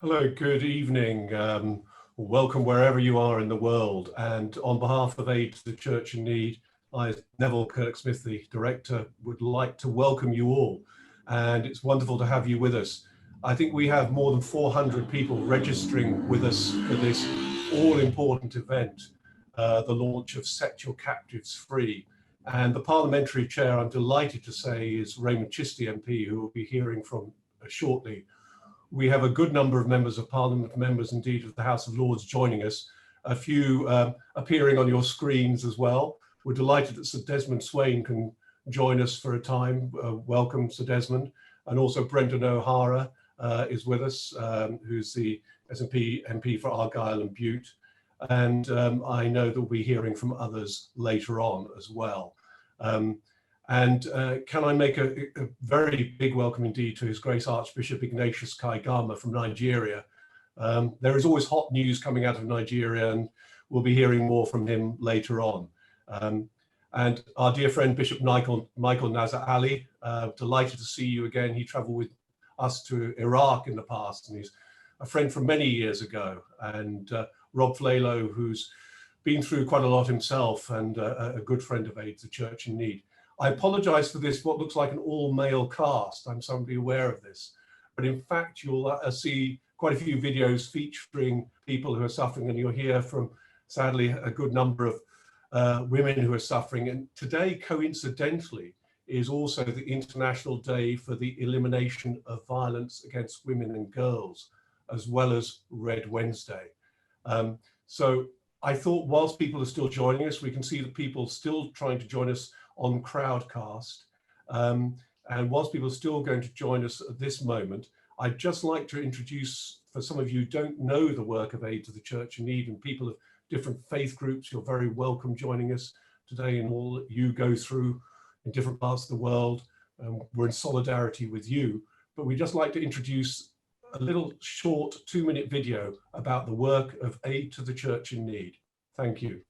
Hello, good evening. Welcome wherever you are in the world. And on behalf of Aid to the Church in Need, I, Neville Kirk-Smith, the director, would like to welcome you all. And it's wonderful to have you with us. I think we have more than 400 people registering with us for this all-important event, the launch of Set Your Captives Free. And the parliamentary chair, I'm delighted to say, is Raymond Chistey MP, who we'll be hearing from shortly. We have a good number of members of Parliament, members indeed of the House of Lords joining us, a few appearing on your screens as well. We're delighted that Sir Desmond Swayne can join us for a time. Welcome, Sir Desmond. And also Brendan O'Hara is with us, who's the SNP MP for Argyll and Bute. And I know that we'll be hearing from others later on as well. Can I make a very big welcome indeed to His Grace Archbishop Ignatius Kaigama from Nigeria. There is always hot news coming out of Nigeria, and we'll be hearing more from him later on. And our dear friend Bishop Michael Nazar Ali, delighted to see you again. He travelled with us to Iraq in the past, and he's a friend from many years ago. And Rob Flalo, who's been through quite a lot himself and a good friend of Aid to the Church in Need. I apologise for this, what looks like an all-male cast. I'm somebody aware of this. But in fact, you'll see quite a few videos featuring people who are suffering, and you'll hear from, sadly, a good number of women who are suffering. And today, coincidentally, is also the International Day for the Elimination of Violence Against Women and Girls, as well as Red Wednesday. So I thought whilst people are still joining us, we can see that people still trying to join us on Crowdcast. And whilst people are still going to join us at this moment, I'd just like to introduce, for some of you who don't know the work of Aid to the Church in Need and people of different faith groups, you're very welcome joining us today in all that you go through in different parts of the world. We're in solidarity with you, but we'd just like to introduce a little short 2-minute video about the work of Aid to the Church in Need. Thank you.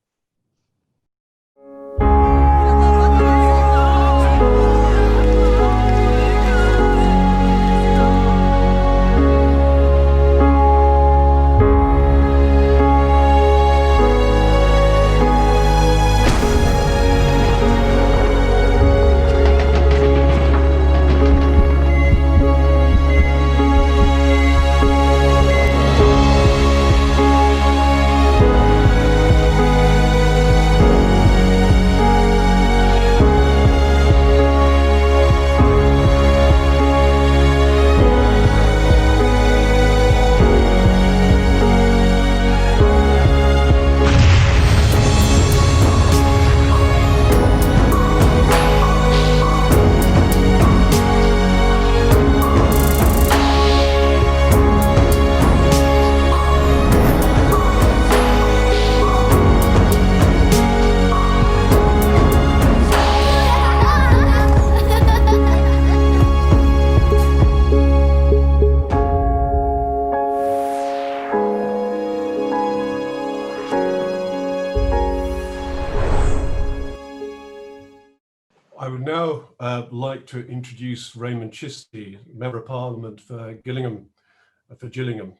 I would now like to introduce Raymond Chistey, Member of Parliament for Gillingham,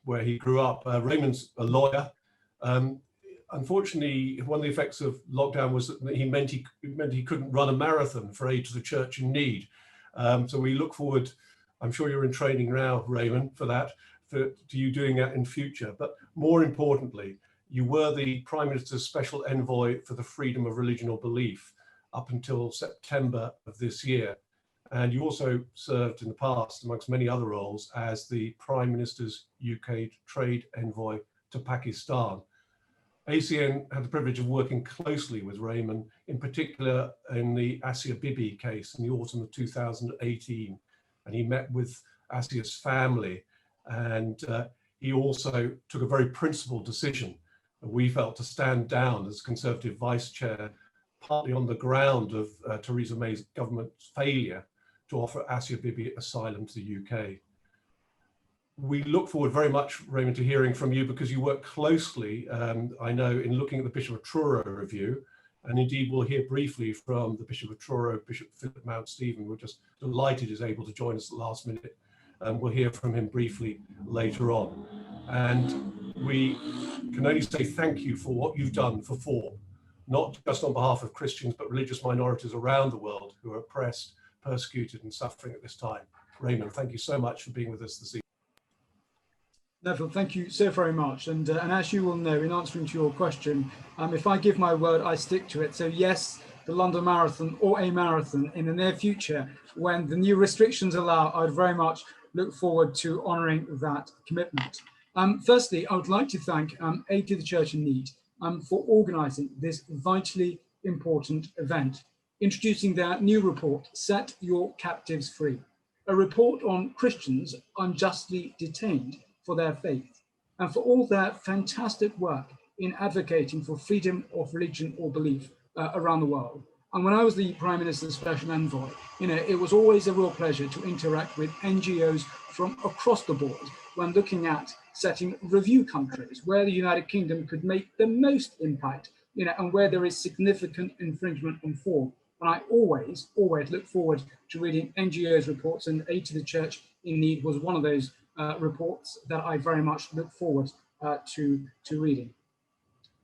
where he grew up. Raymond's a lawyer. Unfortunately, one of the effects of lockdown was that it meant he couldn't run a marathon for Aid to the Church in Need. So we look forward, I'm sure you're in training now, Raymond, for that, to you doing that in future. But more importantly, you were the Prime Minister's Special Envoy for the Freedom of Religion or Belief up until September of this year. And you also served in the past, amongst many other roles, as the Prime Minister's UK Trade Envoy to Pakistan. ACN had the privilege of working closely with Raymond, in particular in the Asia Bibi case in the autumn of 2018. And he met with Asia's family, and he also took a very principled decision, we felt, to stand down as Conservative Vice Chair, partly on the ground of Theresa May's government's failure to offer Asia Bibi asylum to the UK. We look forward very much, Raymond, to hearing from you, because you work closely, I know, in looking at the Bishop of Truro review, and indeed we'll hear briefly from the Bishop of Truro, Bishop Philip Mount Stephen. We're just delighted he's able to join us at the last minute. We'll hear from him briefly later on. And we can only say thank you for what you've done for FORB, not just on behalf of Christians, but religious minorities around the world who are oppressed, persecuted, and suffering at this time. Raymond, thank you so much for being with us this evening. Neville, thank you so very much. And as you will know, in answering to your question, if I give my word, I stick to it. So yes, the London Marathon or a marathon in the near future, when the new restrictions allow, I would very much look forward to honouring that commitment. Firstly, I would like to thank Aid to the Church in Need for organising this vitally important event, introducing their new report, Set Your Captives Free, a report on Christians unjustly detained for their faith and for all their fantastic work in advocating for freedom of religion or belief around the world. And when I was the Prime Minister's Special Envoy, it was always a real pleasure to interact with NGOs from across the board when looking at setting review countries where the United Kingdom could make the most impact, and where there is significant infringement on FORB. And I always look forward to reading NGOs reports, and Aid to the Church in Need was one of those reports that I very much look forward to reading.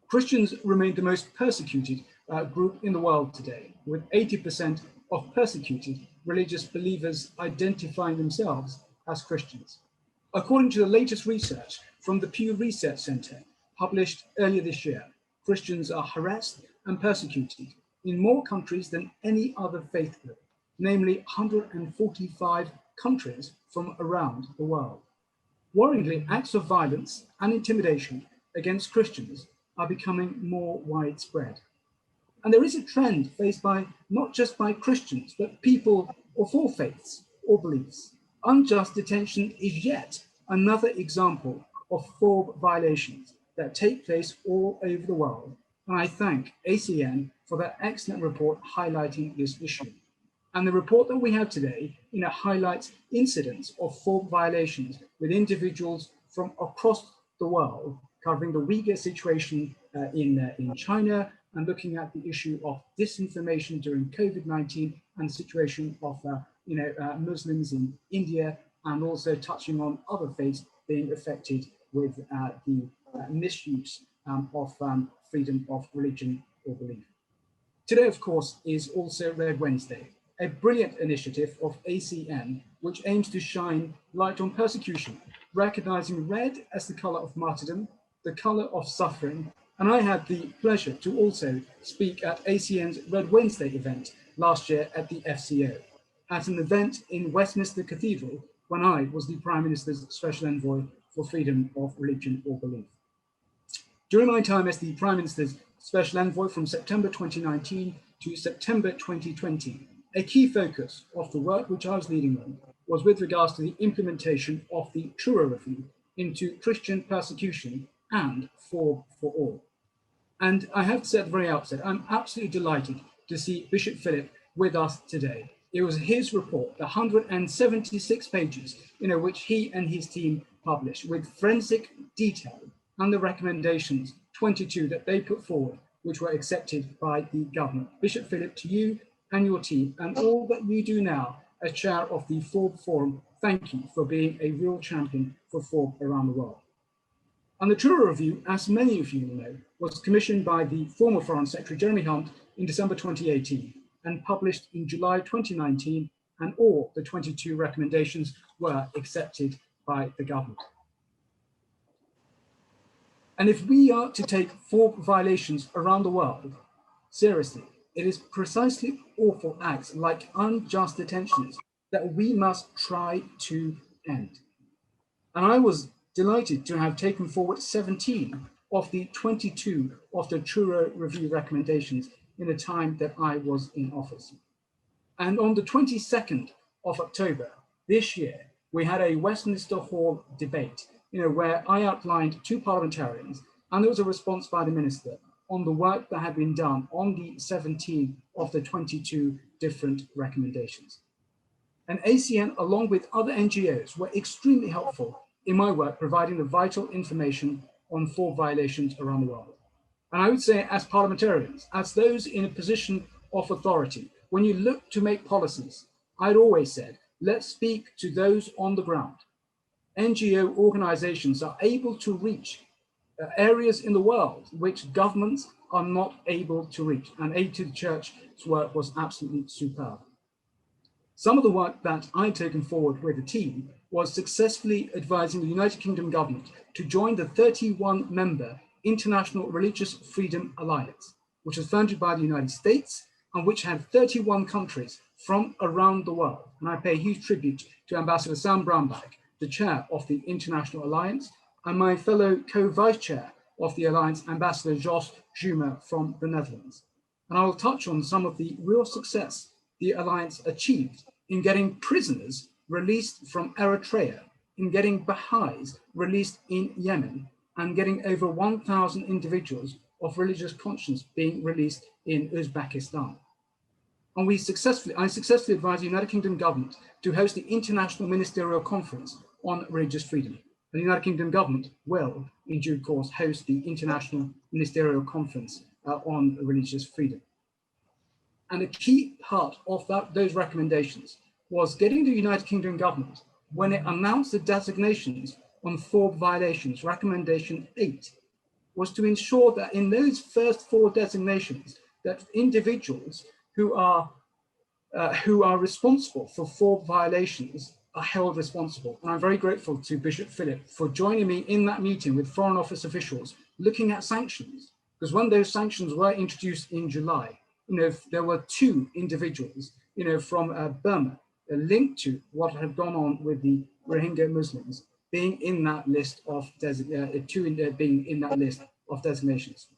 Christians remain the most persecuted group in the world today, with 80% of persecuted religious believers identifying themselves as Christians. According to the latest research from the Pew Research Center, published earlier this year, Christians are harassed and persecuted in more countries than any other faith group, namely 145 countries from around the world. Worryingly, acts of violence and intimidation against Christians are becoming more widespread. And there is a trend faced by not just by Christians, but people of all faiths or beliefs. Unjust detention is yet another example of FORB violations that take place all over the world. And I thank ACN for their excellent report highlighting this issue. And the report that we have today, highlights incidents of FORB violations with individuals from across the world, covering the Uyghur situation in China, and looking at the issue of disinformation during COVID-19 and the situation of Muslims in India, and also touching on other faiths being affected with the misuse of freedom of religion or belief. Today, of course, is also Red Wednesday, a brilliant initiative of ACN, which aims to shine light on persecution, recognizing red as the color of martyrdom, the color of suffering. And I had the pleasure to also speak at ACN's Red Wednesday event last year at the FCO, at an event in Westminster Cathedral when I was the Prime Minister's Special Envoy for Freedom of Religion or Belief. During my time as the Prime Minister's Special Envoy from September 2019 to September 2020, a key focus of the work which I was leading on was with regards to the implementation of the Truro Review into Christian persecution and FORB for all. And I have to say at the very outset, I'm absolutely delighted to see Bishop Philip with us today. It was his report, the 176 pages, which he and his team published with forensic detail, and the recommendations, 22 that they put forward, which were accepted by the government. Bishop Philip, to you and your team, and all that you do now as chair of the FORB Forum, thank you for being a real champion for FORB around the world. And the Truro Review, as many of you know, was commissioned by the former Foreign Secretary Jeremy Hunt in December 2018 and published in July 2019, and all the 22 recommendations were accepted by the government. And if we are to take FORB violations around the world seriously, it is precisely awful acts like unjust detentions that we must try to end. And I was delighted to have taken forward 17 of the 22 of the Truro Review recommendations in the time that I was in office. And on the 22nd of October this year, we had a Westminster Hall debate, where I outlined two parliamentarians, and there was a response by the minister on the work that had been done on the 17 of the 22 different recommendations. And ACN, along with other NGOs, were extremely helpful in my work, providing the vital information on FORB violations around the world. And I would say, as parliamentarians, as those in a position of authority, when you look to make policies, I'd always said, Let's speak to those on the ground. NGO organizations are able to reach areas in the world which governments are not able to reach, and Aid to the Church's work was absolutely superb. Some of the work that I'd taken forward with the team was successfully advising the United Kingdom government to join the 31-member International Religious Freedom Alliance, which was founded by the United States and which had 31 countries from around the world. And I pay huge tribute to Ambassador Sam Brownback, the chair of the International Alliance, and my fellow co-vice chair of the Alliance, Ambassador Jos Schumer from the Netherlands. And I will touch on some of the real success the Alliance achieved in getting prisoners released from Eritrea, in getting Baha'is released in Yemen, and getting over 1,000 individuals of religious conscience being released in Uzbekistan. And I successfully advised the United Kingdom government to host the International Ministerial Conference on Religious Freedom. The United Kingdom government will, in due course, host the International Ministerial Conference on Religious Freedom. And a key part of those recommendations was getting the United Kingdom government, when it announced the designations on 4 violations, recommendation 8, was to ensure that in those first 4 designations, that individuals who are responsible for 4 violations are held responsible. And I'm very grateful to Bishop Philip for joining me in that meeting with Foreign Office officials looking at sanctions, because when those sanctions were introduced in July, there were 2 individuals, from Burma linked to what had gone on with the Rohingya Muslims being in that list of designations.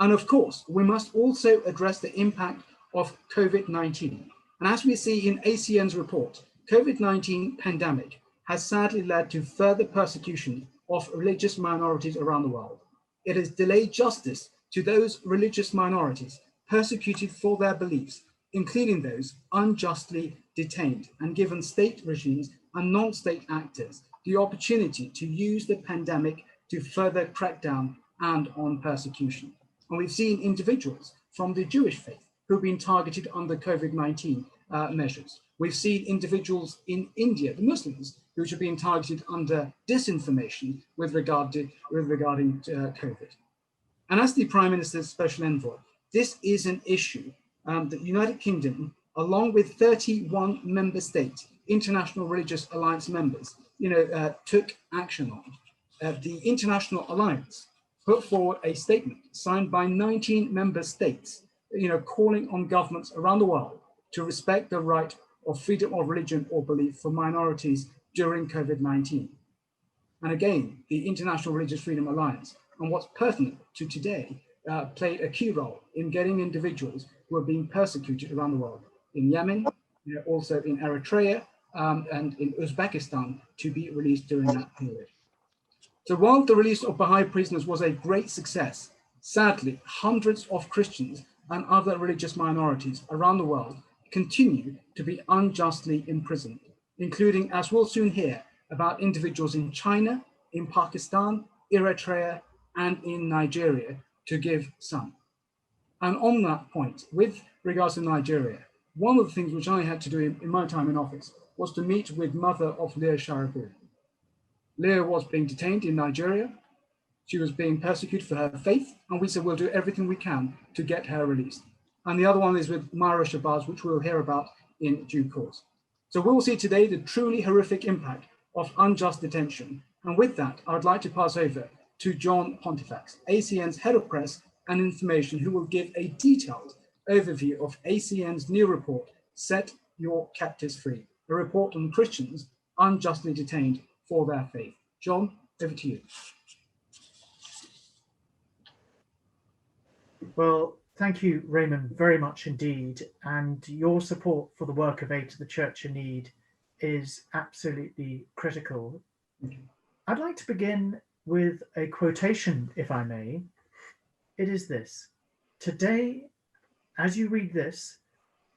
And of course, we must also address the impact of COVID-19. And as we see in ACN's report, COVID-19 pandemic has sadly led to further persecution of religious minorities around the world. It has delayed justice to those religious minorities persecuted for their beliefs, including those unjustly detained, and given state regimes and non-state actors the opportunity to use the pandemic to further crack down and on persecution. And we've seen individuals from the Jewish faith who've been targeted under COVID-19 measures. We've seen individuals in India, the Muslims, who have been targeted under disinformation regarding COVID. And as the Prime Minister's Special Envoy, this is an issue that the United Kingdom, along with 31 member states, International Religious Alliance members, took action on. The International Alliance put forward a statement signed by 19 member states, calling on governments around the world to respect the right of freedom of religion or belief for minorities during COVID-19. And again, the International Religious Freedom Alliance, and what's pertinent to today, played a key role in getting individuals who are being persecuted around the world, in Yemen, also in Eritrea, and in Uzbekistan, to be released during that period. So while the release of Baha'i prisoners was a great success, sadly, hundreds of Christians and other religious minorities around the world continue to be unjustly imprisoned, including, as we'll soon hear, about individuals in China, in Pakistan, Eritrea, and in Nigeria, to give some. And on that point, with regards to Nigeria, one of the things which I had to do in my time in office was to meet with mother of Leah Sharifu. Leah was being detained in Nigeria. She was being persecuted for her faith, and we said we'll do everything we can to get her released. And the other one is with Myra Shabazz, which we'll hear about in due course. So we'll see today the truly horrific impact of unjust detention. And with that, I would like to pass over to John Pontifex, ACN's Head of Press and Information, who will give a detailed overview of ACN's new report, Set Your Captives Free, a report on Christians unjustly detained for their faith. John, over to you. Well, thank you, Raymond, very much indeed. And your support for the work of Aid to the Church in Need is absolutely critical. I'd like to begin with a quotation, if I may. It is this: today, as you read this,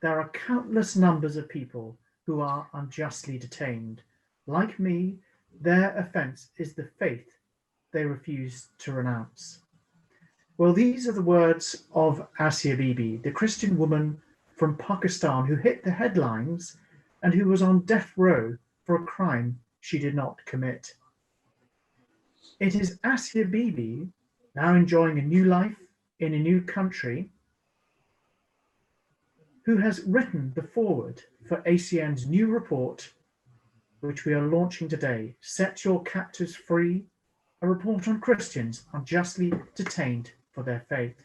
there are countless numbers of people who are unjustly detained. Like me, their offence is the faith they refuse to renounce. Well, these are the words of Asia Bibi, the Christian woman from Pakistan who hit the headlines and who was on death row for a crime she did not commit. It is Asia Bibi, now enjoying a new life in a new country, who has written the foreword for ACN's new report, which we are launching today, Set Your Captives Free, a report on Christians unjustly detained for their faith.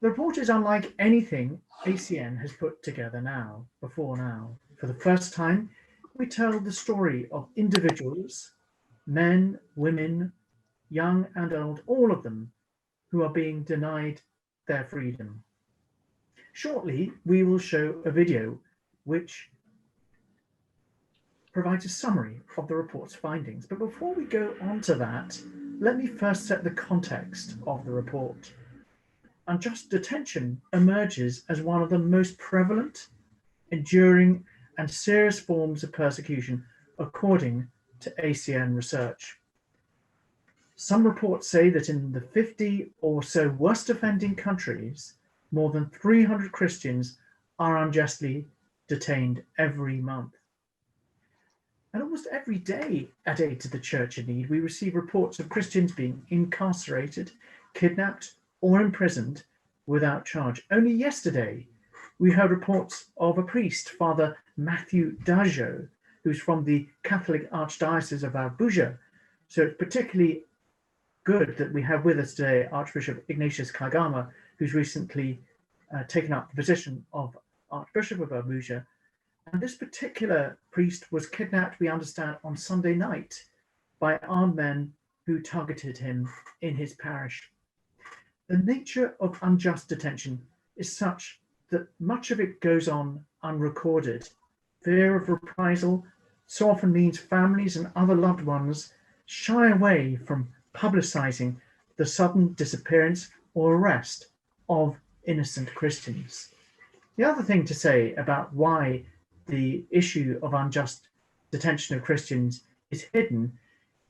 The report is unlike anything ACN has put together before now. For the first time, we tell the story of individuals, men, women, young and old, all of them, who are being denied their freedom. Shortly, we will show a video which provides a summary of the report's findings. But before we go on to that, let me first set the context of the report. Unjust detention emerges as one of the most prevalent, enduring, and serious forms of persecution, according to ACN research. Some reports say that in the 50 or so worst offending countries, more than 300 Christians are unjustly detained every month. And almost every day at Aid to the Church in Need, we receive reports of Christians being incarcerated, kidnapped, or imprisoned without charge. Only yesterday, we heard reports of a priest, Father Matthew Dajo, who's from the Catholic Archdiocese of Abuja. So it's particularly good that we have with us today Archbishop Ignatius Kaigama, who's recently taken up the position of Archbishop of Abuja. And this particular priest was kidnapped, we understand, on Sunday night by armed men who targeted him in his parish. The nature of unjust detention is such that much of it goes on unrecorded. Fear of reprisal so often means families and other loved ones shy away from publicizing the sudden disappearance or arrest of innocent Christians. The other thing to say about why the issue of unjust detention of Christians is hidden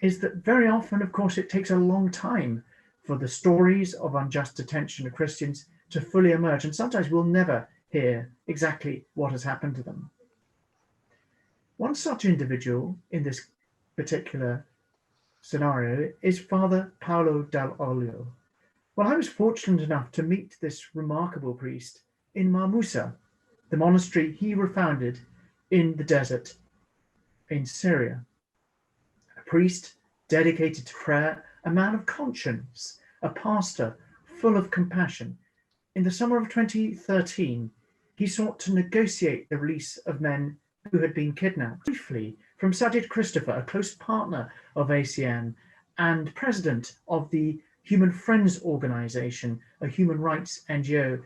is that very often, of course, it takes a long time for the stories of unjust detention of Christians to fully emerge, and sometimes we'll never hear exactly what has happened to them. One such individual in this particular scenario is Father Paolo Dall'Olio. Well, I was fortunate enough to meet this remarkable priest in Mar Musa, the monastery he refounded in the desert in Syria. A priest dedicated to prayer, a man of conscience, a pastor full of compassion. In the summer of 2013, he sought to negotiate the release of men who had been kidnapped. Briefly, from Sajid Christopher, a close partner of ACN and president of the Human Friends Organization, a human rights NGO,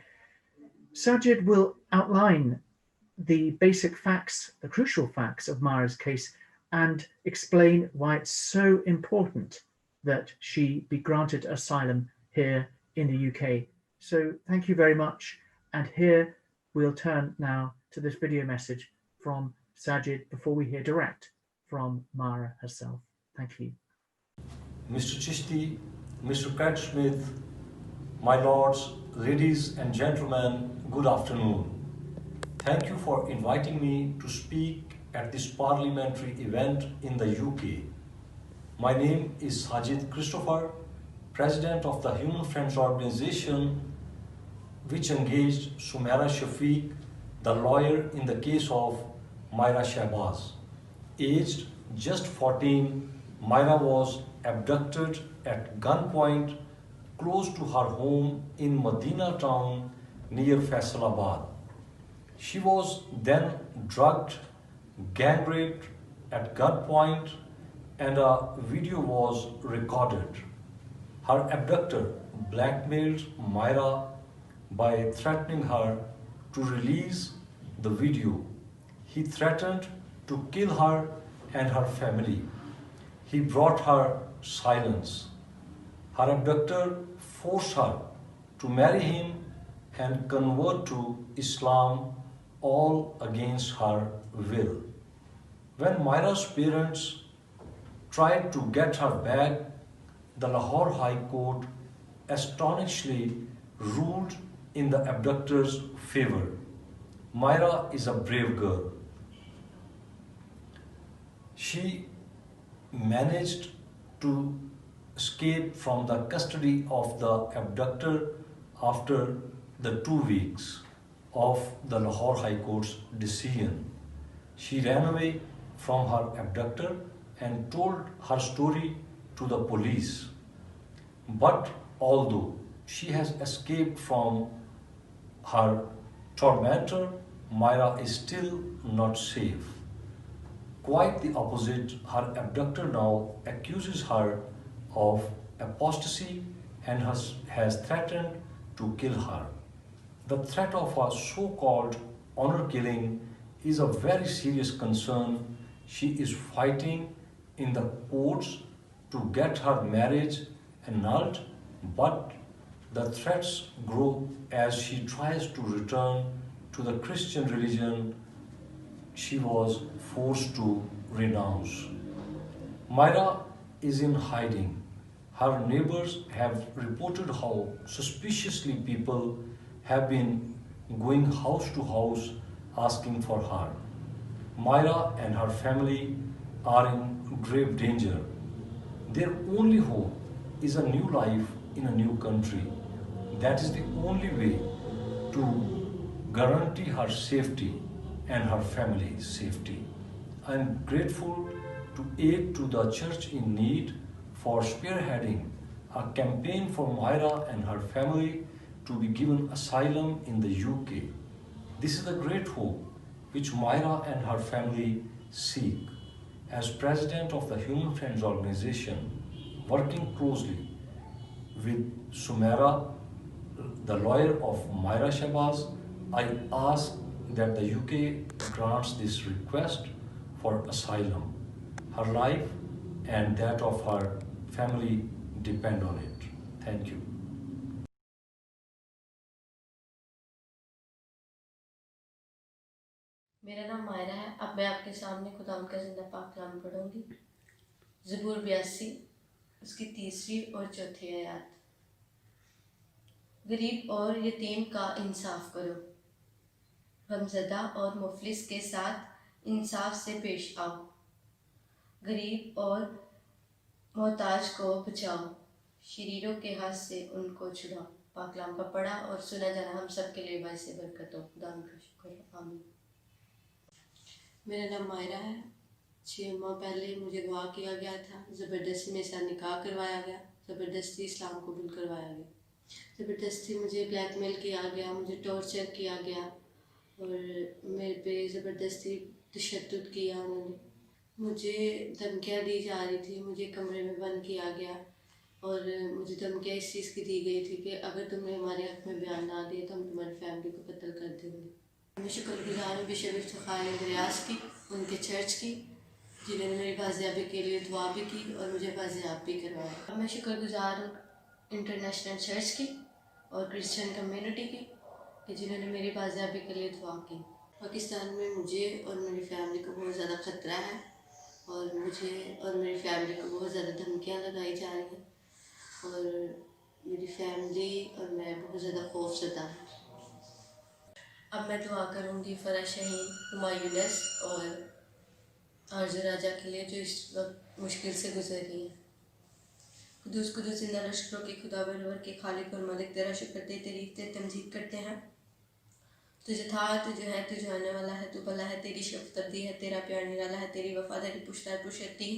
Sajid will outline the basic facts, the crucial facts of Myra's case, and explain why it's so important that she be granted asylum here in the UK. So thank you very much. And here we'll turn now to this video message from Sajid before we hear direct from Myra herself. Thank you. Mr. Chishti, Mr. Cat Smith, my lords, ladies and gentlemen, good afternoon. Thank you for inviting me to speak at this parliamentary event in the UK. My name is Sajid Christopher, President of the Human Friends Organization, which engaged Sumaira Shafiq, the lawyer in the case of Myra Shahbaz. Aged just 14, Myra was abducted at gunpoint close to her home in Medina town near Faisalabad. She was then drugged, gang raped at gunpoint, and a video was recorded. Her abductor blackmailed Myra by threatening her to release the video. He threatened to kill her and her family. He brought her silence. Her abductor forced her to marry him and convert to Islam, all against her will. When Myra's parents tried to get her back, the Lahore High Court astonishingly ruled in the abductor's favor. Myra is a brave girl. She managed to escape from the custody of the abductor after the 2 weeks of the Lahore High Court's decision. She ran away from her abductor and told her story to the police. But although she has escaped from her tormentor, Myra is still not safe. Quite the opposite, her abductor now accuses her of apostasy and has threatened to kill her. The threat of a so-called honor killing is a very serious concern. She is fighting in the courts to get her marriage annulled, but the threats grow as she tries to return to the Christian religion she was forced to renounce. Myra is in hiding. Her neighbors have reported how suspiciously people have been going house to house asking for her. Myra and her family are in grave danger. Their only hope is a new life in a new country. That is the only way to guarantee her safety and her family's safety. I am grateful to aid to the Church in Need for spearheading a campaign for Myra and her family to be given asylum in the UK. This is the great hope which Myra and her family seek. As president of the Human Friends organization, working closely with Sumaira, the lawyer of Myra Shahbaz, I ask that the UK grants this request for asylum. Her life and that of her family depend on it. Thank you. मेरा नाम मायरा है। अब मैं आपके सामने खुदा का जिंदा पाक कलाम पढ़ूंगी। ज़बूर 82 उसकी 3री और 4थी आयत। गरीब और यतीम का इंसाफ करो, गमज़दा और मुफलिस के साथ इंसाफ से पेश आओ, गरीब और मोहताज को बचाओ, शरीरों के हाथ से उनको छुड़ाओ। पाक कलाम का पढ़ा और सुना जाना हम सब के लिए बाइस बरकत हो। खुदा का शुक्र, आमीन। मेरा नाम मायरा है। 6 माह पहले मुझे गवाह किया गया था। ज़बरदस्ती मेरे साथ निकाह करवाया गया, ज़बरदस्ती इस्लाम कबूल करवाया गया, ज़बरदस्ती मुझे ब्लैकमेल किया गया, मुझे टॉर्चर किया गया और मेरे पे ज़बरदस्ती तशद्दुद किया उन्होंने। मुझे धमकियाँ दी जा रही थी, मुझे कमरे में बंद किया गया और मुझे धमकियाँ इस चीज़ की दी गई थी कि अगर तुमने हमारे हक़ में बयान ना दिए तो हम तुम्हारी फैमिली को कत्ल कर देंगे। मैं शुक्रगुज़ार हूँ बिशप इफ्तिखार रियाज की, उनके चर्च की, जिन्होंने मेरी बाज़ियाबी के लिए दुआ भी की और मुझे बाज़ियाब भी करवाया। मैं शुक्रगुज़ार हूँ इंटरनेशनल चर्च की और क्रिश्चियन कम्युनिटी की कि जिन्होंने मेरी बाज़ियाबी के लिए दुआ की। पाकिस्तान में मुझे और मेरी फैमिली को बहुत ज़्यादा ख़तरा है और मुझे और मेरी फैमिली को बहुत ज़्यादा धमकियाँ लगाई जा रही हैं और मेरी फैमिली और मैं बहुत ज़्यादा खौफज़दा हूँ। अब मैं दुआ करूँगी फरा शहीन, हुमायूनस और आरज़ू राजा के लिए जो इस वक्त मुश्किल से गुजर रही हैं। कुदूस कुदूस जिंदा लश्करों के खुदा बरवर के खालिक और मालिक, तेरा शुक्र ते तारीफ़ ते तमजीद करते हैं। तुझे था, तुझे है, तुझे आने वाला है, तू भला है, तेरी शफ़क़त अबदी है, तेरा प्यार निराला है, तेरी वफ़ादारी पुश्तार पुशती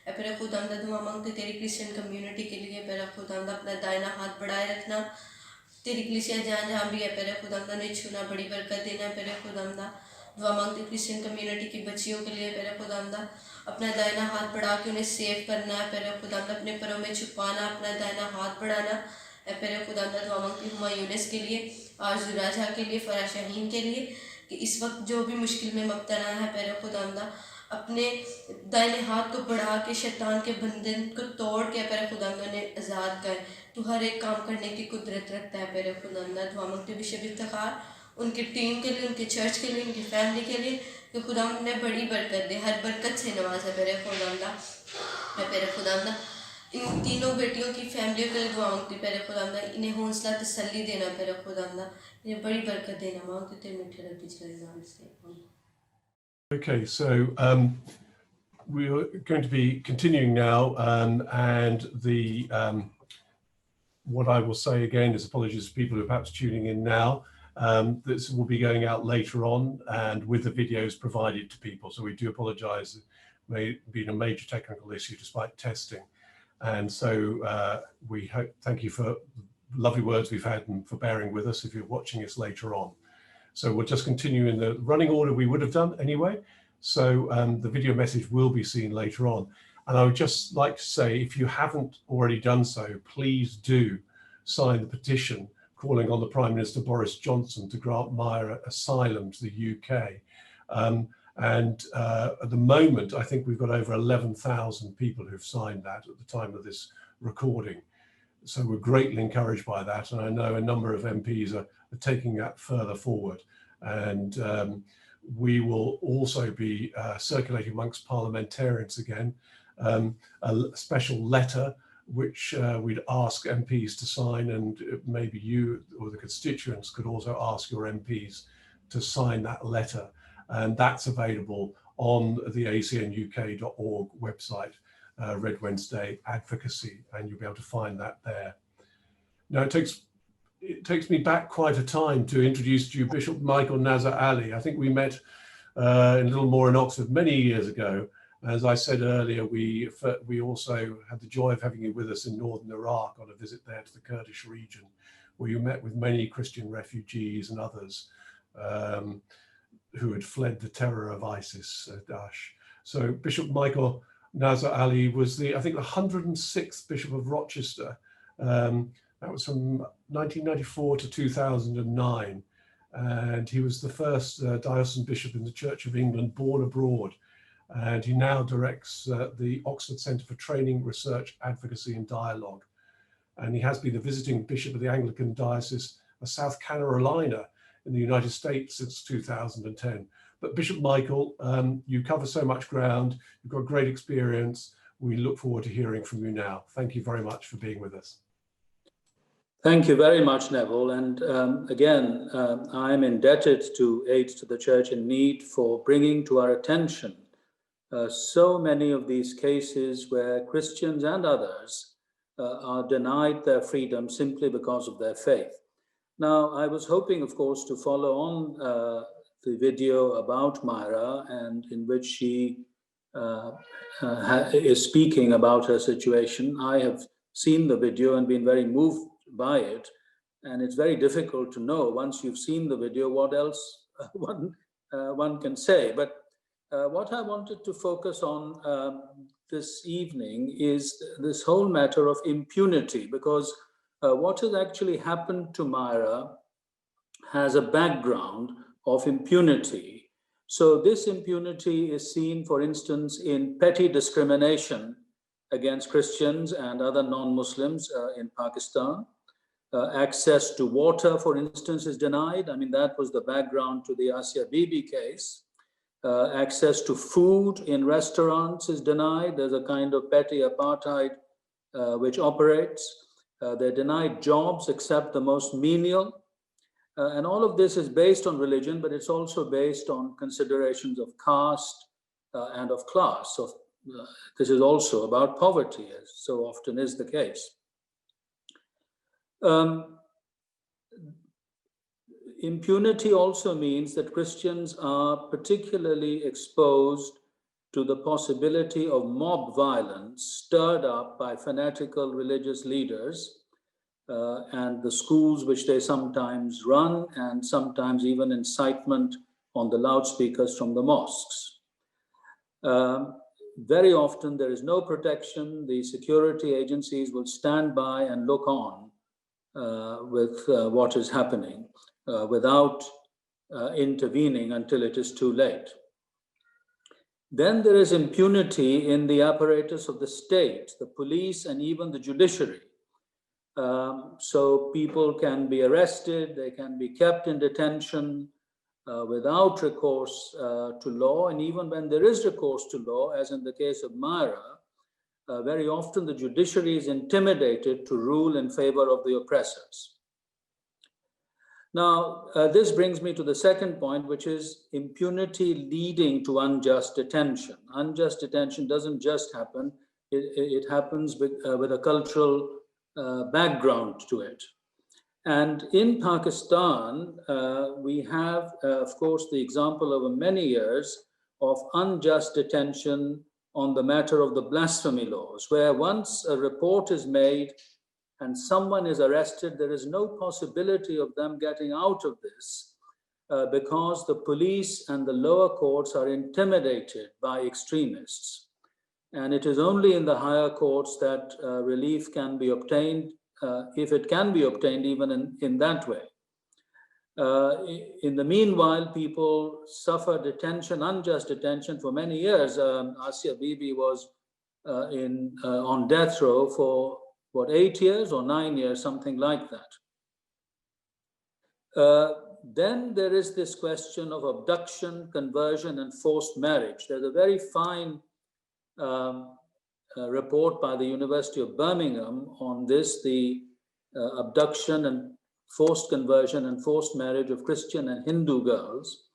है। पेरा खुदावंद दुआ मांगते तेरी क्रिश्चियन कम्युनिटी के लिए। पेरा खुदावंद अपना दाहिना हाथ बढ़ाए रखना, तेरी कलीसिया जहाँ जहाँ भी है पेरा खुदावंद ने छूना, बड़ी बरकत देना। पेरा खुदावंद दुआ मांगते क्रिश्चियन कम्युनिटी की बच्चियों के लिए। पेरा खुदावंद अपना दाहिना हाथ बढ़ा के उन्हें सेव करना है। पेरा खुदावंद अपने परों में छुपाना, अपना दाहिना हाथ बढ़ाना। पेरा खुदावंद दुआ मांगती हुमायूनस के लिए, आरज़ू राजा के लिए, फरा शहीन के लिए कि इस वक्त जो भी मुश्किल में मुब्तला है पेरा खुदावंद अपने दाहिने हाथ को बढ़ा के शैतान के बंधन को तोड़ के पेरा खुदावंद ने आज़ाद कर। तू हर एक काम करने की कुदरत रखता है पेरा खुदावंद। दुआ मांगती बिशप इफ्तिखार, उनकी टीम के लिए, उनके चर्च के लिए, उनकी फैमिली के लिए कि खुदावंद ने बड़ी बरकत दे, हर बरकत से नवाजा पेरा खुदावंद। पेरा खुदावंद इन तीनों बेटियों की फैमिली के लिए दुआ मांगती पेरे खुदांदा, इन्हें हौसला तसल्ली देना पेरे खुदांदा, इन्हें बड़ी बरकत देना मांगती तेरे मीठे रब के नाम से। Okay, so we're going to be continuing now, and what I will say again is apologies to people who are perhaps tuning in now. This will be going out later on and with the videos provided to people. So we do apologize. It may have been a major technical issue despite testing. And so we thank you for lovely words we've had and for bearing with us if you're watching us later on. So we'll just continue in the running order we would have done anyway. So the video message will be seen later on. And I would just like to say, if you haven't already done so, please do sign the petition calling on the Prime Minister Boris Johnson to grant Myra asylum to the UK. At the moment, I think we've got over 11,000 people who've signed that at the time of this recording. So we're greatly encouraged by that. And I know a number of MPs are taking that further forward. And we will also be circulating amongst parliamentarians again a special letter which we'd ask MPs to sign, and maybe you or the constituents could also ask your MPs to sign that letter. And that's available on the acnuk.org website, Red Wednesday Advocacy, and you'll be able to find that there. Now, it takes me back quite a time to introduce to you Bishop Michael Nazar Ali. I think we met in Littlemore in Oxford many years ago. As I said earlier, we also had the joy of having you with us in northern Iraq on a visit there to the Kurdish region, where you met with many Christian refugees and others who had fled the terror of ISIS, Daesh. So Bishop Michael Nazar Ali was I think the 106th Bishop of Rochester. That was from 1994 to 2009. And he was the first diocesan bishop in the Church of England born abroad. And he now directs the Oxford Centre for Training, Research, Advocacy and Dialogue. And he has been the visiting bishop of the Anglican Diocese of South Carolina in the United States since 2010. But Bishop Michael, you cover so much ground, you've got great experience. We look forward to hearing from you now. Thank you very much for being with us. Thank you very much, Neville. And again, I'm indebted to Aid to the Church in Need for bringing to our attention so many of these cases where Christians and others are denied their freedom simply because of their faith. Now, I was hoping, of course, to follow on the video about Myra, and in which she is speaking about her situation. I have seen the video and been very moved by it, and it's very difficult to know once you've seen the video what else one can say. But what I wanted to focus on this evening is this whole matter of impunity, because what has actually happened to Myra has a background of impunity. So this impunity is seen, for instance, in petty discrimination against Christians and other non-Muslims in Pakistan. Access to water, for instance, is denied. I mean, that was the background to the Asia Bibi case. Access to food in restaurants is denied. There's a kind of petty apartheid which operates. They're denied jobs except the most menial. And all of this is based on religion, but it's also based on considerations of caste and of class. So this is also about poverty, as so often is the case. Impunity also means that Christians are particularly exposed to the possibility of mob violence stirred up by fanatical religious leaders and the schools which they sometimes run, and sometimes even incitement on the loudspeakers from the mosques. Very often there is no protection. The security agencies will stand by and look on with what is happening without intervening until it is too late. Then there is impunity in the apparatus of the state, the police, and even the judiciary. So people can be arrested, they can be kept in detention without recourse to law. And even when there is recourse to law, as in the case of Myra, very often the judiciary is intimidated to rule in favor of the oppressors. Now, this brings me to the second point, which is impunity leading to unjust detention. Unjust detention doesn't just happen, it happens with a cultural background to it. And in Pakistan, we have, of course, the example over many years of unjust detention on the matter of the blasphemy laws, where once a report is made and someone is arrested, there is no possibility of them getting out of this because the police and the lower courts are intimidated by extremists. And it is only in the higher courts that relief can be obtained, if it can be obtained even in that way. In the meanwhile, people suffer detention, unjust detention for many years. Asia Bibi was on death row for, what, 8 years or 9 years, something like that. Then there is this question of abduction, conversion, and forced marriage. There's a very fine report by the University of Birmingham on this, the abduction and forced conversion and forced marriage of Christian and Hindu girls.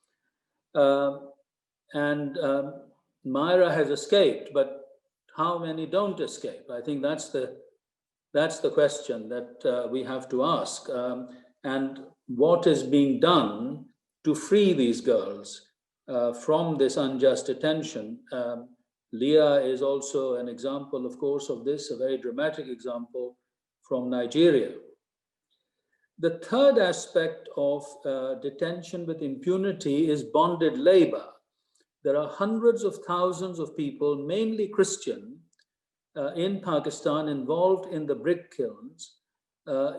Myra has escaped, but how many don't escape? I think that's the question that we have to ask. And what is being done to free these girls from this unjust detention? Leah is also an example, of course, of this, a very dramatic example from Nigeria. The third aspect of detention with impunity is bonded labor. There are hundreds of thousands of people, mainly Christian, in Pakistan involved in the brick kilns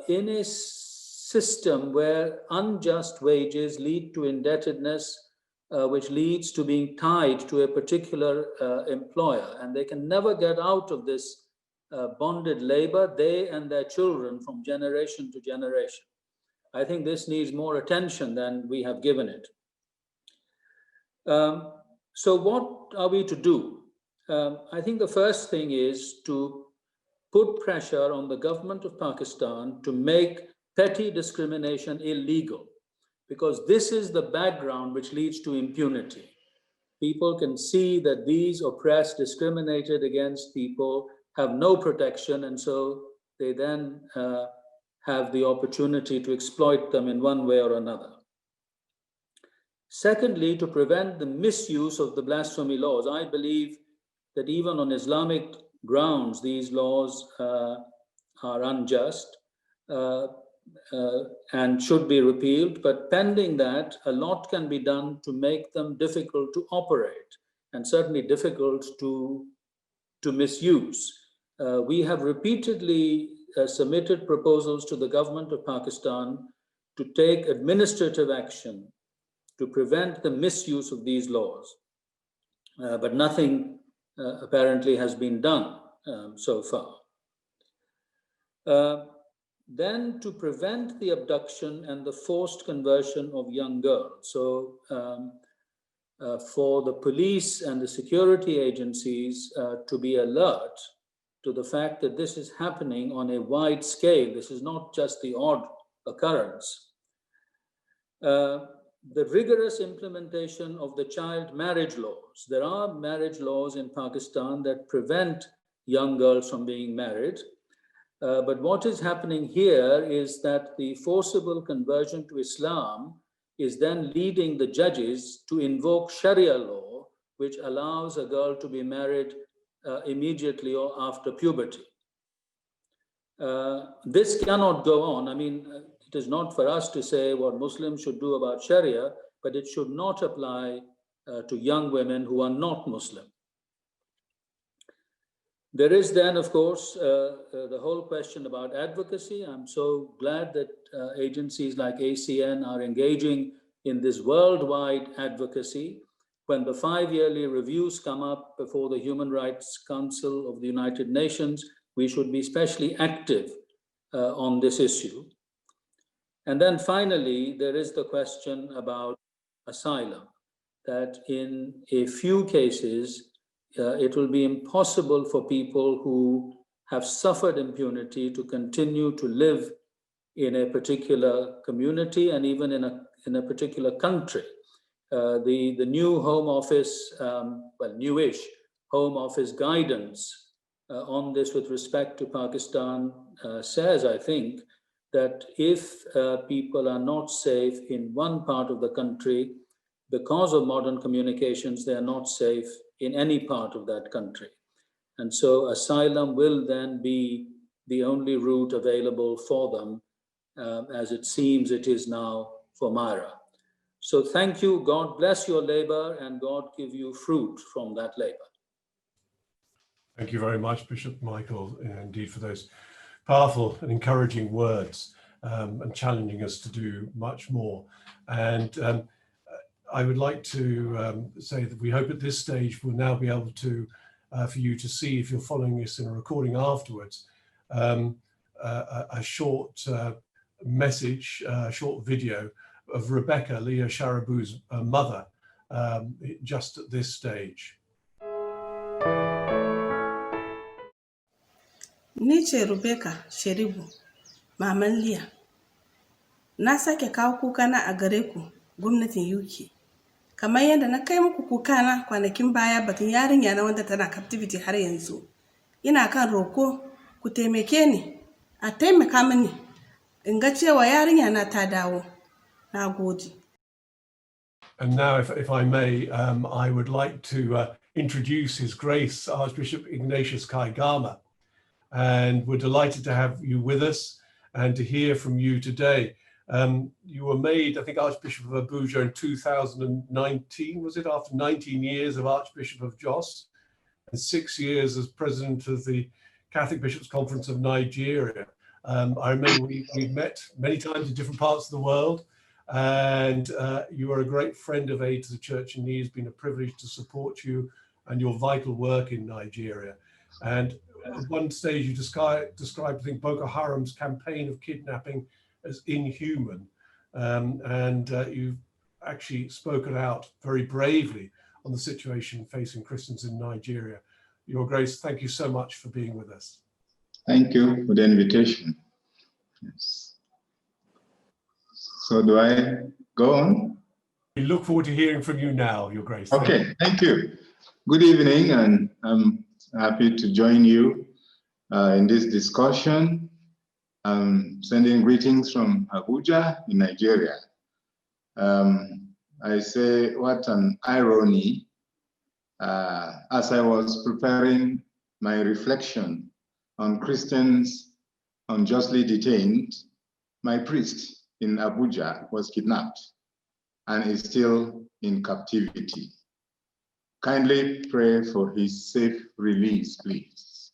in a system where unjust wages lead to indebtedness, which leads to being tied to a particular employer, and they can never get out of this bonded labor, they and their children, from generation to generation. I think this needs more attention than we have given it. So what are we to do? I think the first thing is to put pressure on the government of Pakistan to make petty discrimination illegal, because this is the background which leads to impunity. People can see that these oppressed, discriminated against people have no protection, and so they then have the opportunity to exploit them in one way or another. Secondly, to prevent the misuse of the blasphemy laws. I believe that even on Islamic grounds, these laws are unjust and should be repealed, but pending that, a lot can be done to make them difficult to operate and certainly difficult to misuse. We have repeatedly submitted proposals to the government of Pakistan to take administrative action to prevent the misuse of these laws, but nothing apparently has been done so far. Then to prevent the abduction and the forced conversion of young girls. So for the police and the security agencies to be alert to the fact that this is happening on a wide scale. This is not just the odd occurrence. The rigorous implementation of the child marriage laws. There are marriage laws in Pakistan that prevent young girls from being married. But what is happening here is that the forcible conversion to Islam is then leading the judges to invoke Sharia law, which allows a girl to be married immediately or after puberty. This cannot go on. I mean, it is not for us to say what Muslims should do about Sharia, but it should not apply to young women who are not Muslim. There is then, of course, the whole question about advocacy. I'm so glad that agencies like ACN are engaging in this worldwide advocacy. When the 5-yearly reviews come up before the Human Rights Council of the United Nations, we should be especially active on this issue. And then finally, there is the question about asylum, that in a few cases, it will be impossible for people who have suffered impunity to continue to live in a particular community and even in a particular country. The new Home Office, well, newish Home Office guidance on this with respect to Pakistan says, I think, that if people are not safe in one part of the country because of modern communications, they are not safe in any part of that country. And so asylum will then be the only route available for them, as it seems it is now for Myra. So thank you. God bless your labor and God give you fruit from that labor. Thank you very much, Bishop Michael, indeed, for those powerful and encouraging words and challenging us to do much more. And I would like to say that we hope at this stage we'll now be able to, for you to see, if you're following us in a recording afterwards, a short message, a short video of Rebecca, Leah Sharibu's mother, just at this stage. Ni ce Rebecca Sharibu, Maman Leah. Na sake kawo kukana a gare ku, gwamnatin UK. Kamar yadda na kai muku kukana kwanakin baya batun yarinya na wanda tana captivity har yanzu. Ina kan roko ku taimake ni, a taimaka mini, in ga cewa yarinya na ta dawo. Na gode. And now, if I may, I would like to introduce His Grace Archbishop Ignatius Kaigama. And we're delighted to have you with us and to hear from you today. You were made, I think, Archbishop of Abuja in 2019, was it? After 19 years of Archbishop of Jos and 6 years as President of the Catholic Bishops' Conference of Nigeria. I remember we've met many times in different parts of the world, and you are a great friend of Aid to the Church in Need. It's been a privilege to support you and your vital work in Nigeria. And at one stage you described, I think, Boko Haram's campaign of kidnapping as inhuman. And you've actually spoken out very bravely on the situation facing Christians in Nigeria. Your Grace, thank you so much for being with us. Thank you for the invitation. Yes. So do I go on? We look forward to hearing from you now, Your Grace. Okay, thank you. Good evening, and I'm happy to join you in this discussion. I'm sending greetings from Abuja in Nigeria. I say what an irony. As I was preparing my reflection on Christians unjustly detained, my priest in Abuja was kidnapped and is still in captivity. Kindly pray for his safe release, please.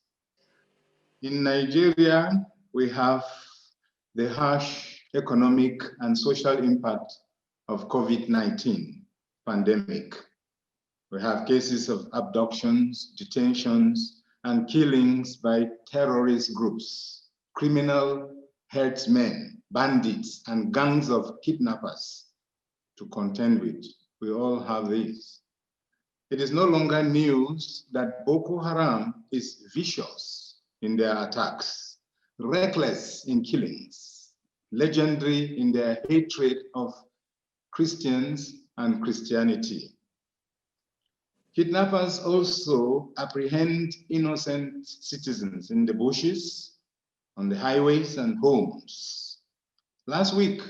In Nigeria, we have the harsh economic and social impact of COVID-19 pandemic. We have cases of abductions, detentions, and killings by terrorist groups, criminal herdsmen, bandits, and gangs of kidnappers to contend with. We all have these. It is no longer news that Boko Haram is vicious in their attacks, reckless in killings, legendary in their hatred of Christians and Christianity. Kidnappers also apprehend innocent citizens in the bushes, on the highways and homes. Last week,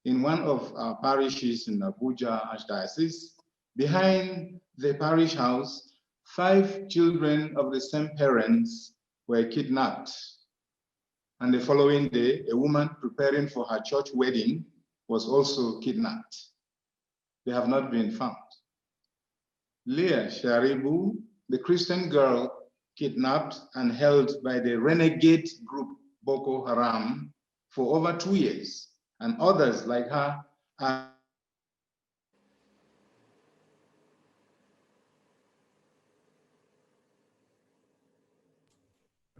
in one of our parishes in Abuja Archdiocese, behind the parish house, 5 children of the same parents were kidnapped. And the following day, a woman preparing for her church wedding was also kidnapped. They have not been found. Leah Sharibu, the Christian girl kidnapped and held by the renegade group Boko Haram for over 2 years, and others like her are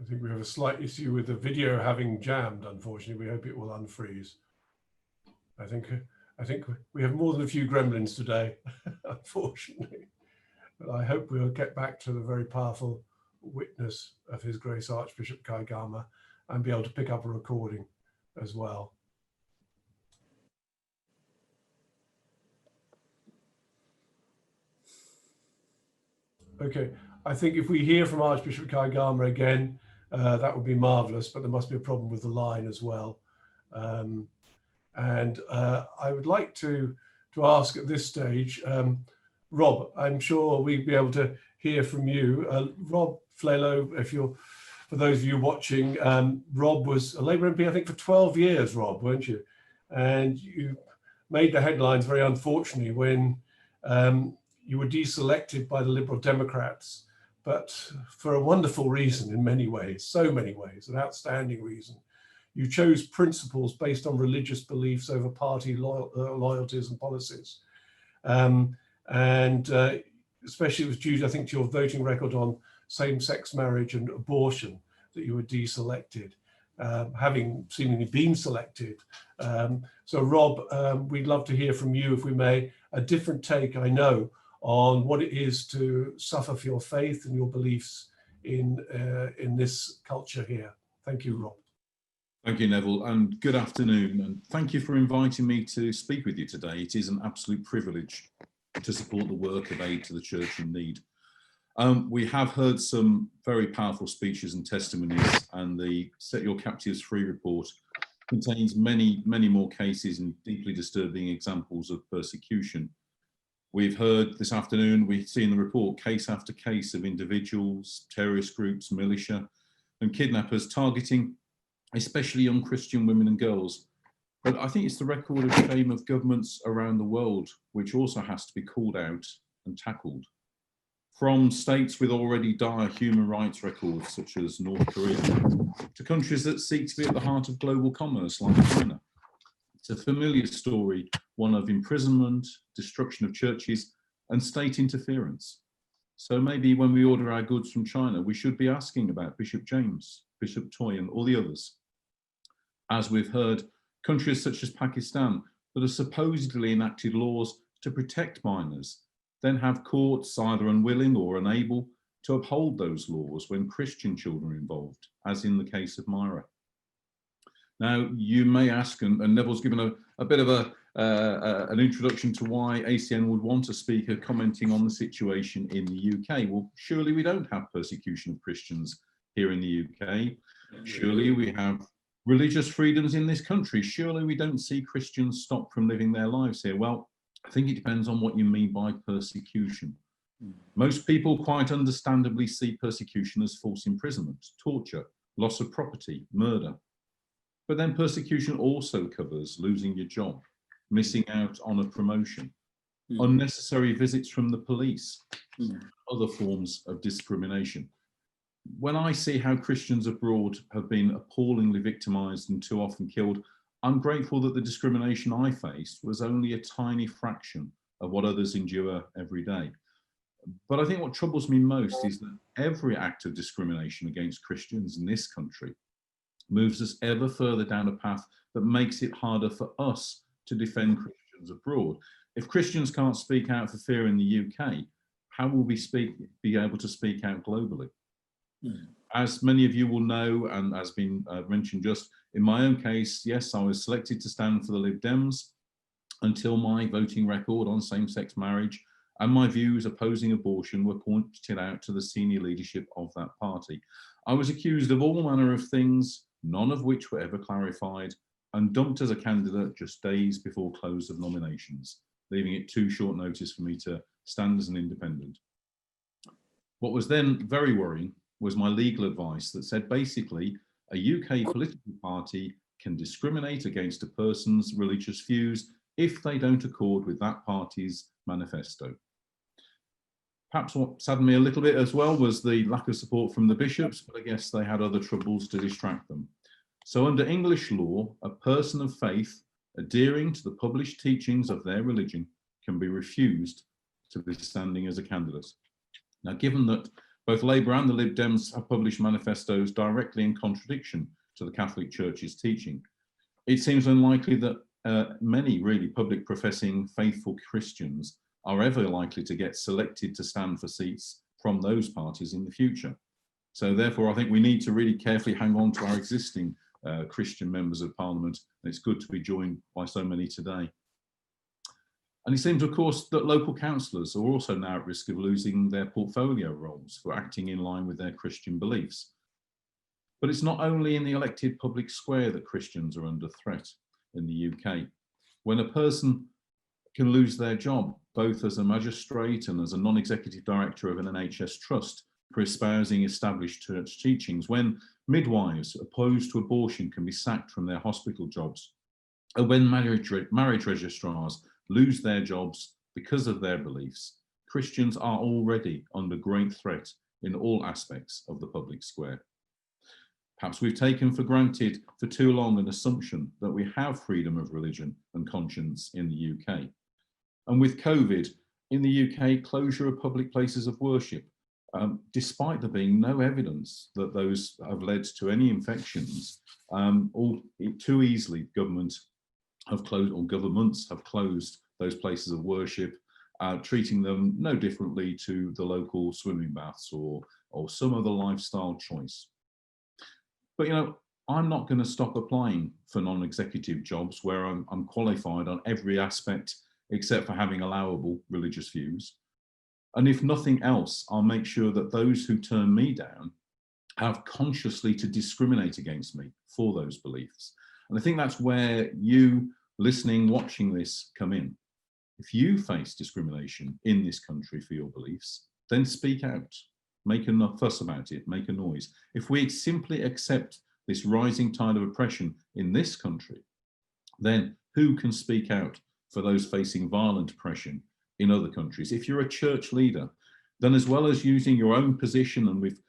I think we have a slight issue with the video having jammed, unfortunately. We hope it will unfreeze. I think we have more than a few gremlins today, unfortunately. But I hope we'll get back to the very powerful witness of His Grace Archbishop Kaigama and be able to pick up a recording as well. Okay, I think if we hear from Archbishop Kaigama again, that would be marvelous, but there must be a problem with the line as well. I would like to ask at this stage, Rob, I'm sure we'd be able to hear from you. Rob Flelo, if you're, for those of you watching, Rob was a Labour MP, I think, for 12 years, Rob, weren't you? And you made the headlines very unfortunately when you were deselected by the Liberal Democrats, but for a wonderful reason in many ways, so many ways, an outstanding reason. You chose principles based on religious beliefs over party loyalties and policies. Especially it was due, I think, to your voting record on same-sex marriage and abortion that you were deselected, having seemingly been selected. So Rob, we'd love to hear from you, if we may, a different take, I know, on what it is to suffer for your faith and your beliefs in this culture here. Thank you, Rob. Thank you, Neville, and good afternoon. And thank you for inviting me to speak with you today. It is an absolute privilege to support the work of Aid to the Church in Need. We have heard some very powerful speeches and testimonies, and the Set Your Captives Free report contains many, many more cases and deeply disturbing examples of persecution. We've heard this afternoon, we've seen the report, case after case of individuals, terrorist groups, militia, and kidnappers targeting especially young Christian women and girls. But I think it's the record of shame of governments around the world which also has to be called out and tackled. From states with already dire human rights records, such as North Korea, to countries that seek to be at the heart of global commerce, like China. It's a familiar story, one of imprisonment, destruction of churches, and state interference. So maybe when we order our goods from China, we should be asking about Bishop James, Bishop Toy, and all the others. As we've heard, countries such as Pakistan that have supposedly enacted laws to protect minors then have courts either unwilling or unable to uphold those laws when Christian children are involved, as in the case of Myra. Now, you may ask, and Neville's given a bit of an introduction to why ACN would want a speaker commenting on the situation in the UK. Well, surely we don't have persecution of Christians here in the UK. Surely we have religious freedoms in this country. Surely we don't see Christians stop from living their lives here. Well, I think it depends on what you mean by persecution. Most people quite understandably see persecution as false imprisonment, torture, loss of property, murder. But then persecution also covers losing your job, missing out on a promotion, unnecessary visits from the police, other forms of discrimination. When I see how Christians abroad have been appallingly victimised and too often killed, I'm grateful that the discrimination I faced was only a tiny fraction of what others endure every day. But I think what troubles me most is that every act of discrimination against Christians in this country moves us ever further down a path that makes it harder for us to defend Christians abroad. If Christians can't speak out for fear in the UK, how will we be able to speak out globally? As many of you will know, and has been mentioned just in my own case, yes, I was selected to stand for the Lib Dems until my voting record on same-sex marriage and my views opposing abortion were pointed out to the senior leadership of that party. I was accused of all manner of things, none of which were ever clarified, and dumped as a candidate just days before close of nominations, leaving it too short notice for me to stand as an independent. What was then very worrying was my legal advice that said basically a UK political party can discriminate against a person's religious views if they don't accord with that party's manifesto. Perhaps what saddened me a little bit as well was the lack of support from the bishops, but I guess they had other troubles to distract them. So under English law, a person of faith adhering to the published teachings of their religion can be refused to be standing as a candidate. Now, given that both Labour and the Lib Dems have published manifestos directly in contradiction to the Catholic Church's teaching, it seems unlikely that many really public professing faithful Christians are ever likely to get selected to stand for seats from those parties in the future. So therefore, I think we need to really carefully hang on to our existing Christian members of Parliament, and it's good to be joined by so many today. And it seems, of course, that local councillors are also now at risk of losing their portfolio roles for acting in line with their Christian beliefs. But it's not only in the elected public square that Christians are under threat in the UK. When a person can lose their job, both as a magistrate and as a non-executive director of an NHS trust for espousing established church teachings, when midwives opposed to abortion can be sacked from their hospital jobs, and when marriage registrars lose their jobs because of their beliefs, Christians are already under great threat in all aspects of the public square. Perhaps we've taken for granted for too long an assumption that we have freedom of religion and conscience in the UK. And with COVID, in the UK, closure of public places of worship, despite there being no evidence that those have led to any infections, too easily governments have closed those places of worship, treating them no differently to the local swimming baths or some other lifestyle choice. But, you know, I'm not going to stop applying for non-executive jobs where I'm qualified on every aspect except for having allowable religious views. And if nothing else, I'll make sure that those who turn me down have consciously to discriminate against me for those beliefs. And I think that's where you, listening, watching this, come in. If you face discrimination in this country for your beliefs, then speak out, make a fuss about it, make a noise. If we simply accept this rising tide of oppression in this country, then who can speak out for those facing violent oppression in other countries? If you're a church leader, then as well as using your own position, and we've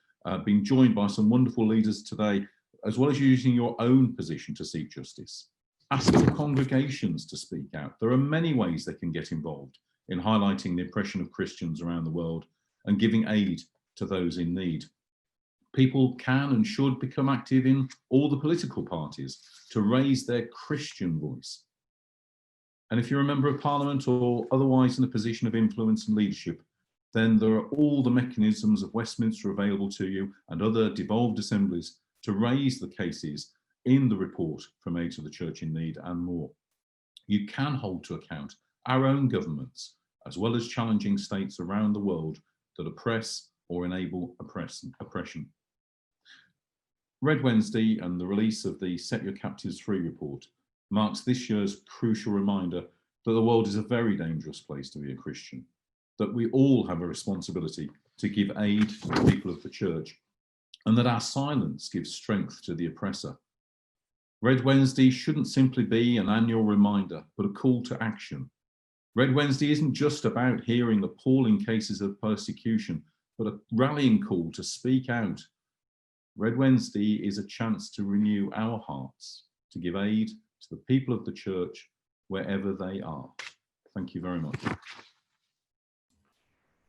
been joined by some wonderful leaders today, as well as using your own position to seek justice, ask your congregations to speak out. There are many ways they can get involved in highlighting the oppression of Christians around the world and giving aid to those in need. People can and should become active in all the political parties to raise their Christian voice. And if you're a member of Parliament or otherwise in a position of influence and leadership, then there are all the mechanisms of Westminster available to you and other devolved assemblies to raise the cases in the report from Aid to the Church in Need and more. You can hold to account our own governments, as well as challenging states around the world that oppress or enable oppression. Red Wednesday and the release of the Set Your Captives Free report marks this year's crucial reminder that the world is a very dangerous place to be a Christian, that we all have a responsibility to give aid to the people of the church, and that our silence gives strength to the oppressor. Red Wednesday shouldn't simply be an annual reminder, but a call to action. Red Wednesday isn't just about hearing appalling cases of persecution, but a rallying call to speak out. Red Wednesday is a chance to renew our hearts, to give aid to the people of the church wherever they are. Thank you very much.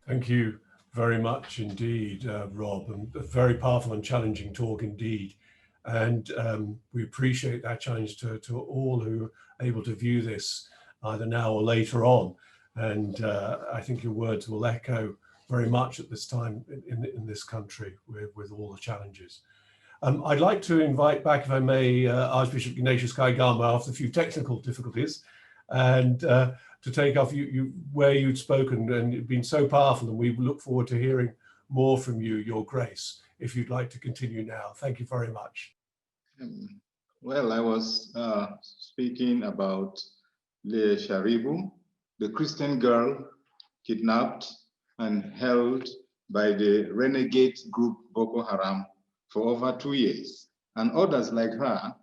Thank you very much indeed, Rob, and a very powerful and challenging talk indeed. And we appreciate that challenge to all who are able to view this either now or later on. And I think your words will echo very much at this time in this country with all the challenges. I'd like to invite back, if I may, Archbishop Ignatius Kaigama after a few technical difficulties, and to take off where you'd spoken, and it's been so powerful, and we look forward to hearing more from you, Your Grace, if you'd like to continue now. Thank you very much. Well, I was speaking about Le Sharibu, the Christian girl kidnapped and held by the renegade group Boko Haram for over 2 years, and others like her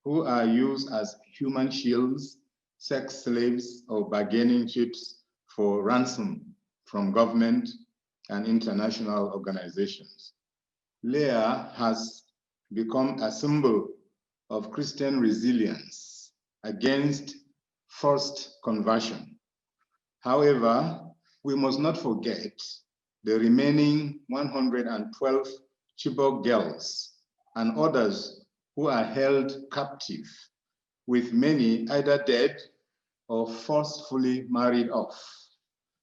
who are used as human shields, sex slaves, or bargaining chips for ransom from government and international organizations. Leah has become a symbol of Christian resilience against forced conversion. However, we must not forget the remaining 112 Chibok girls and others who are held captive, with many either dead or forcefully married off.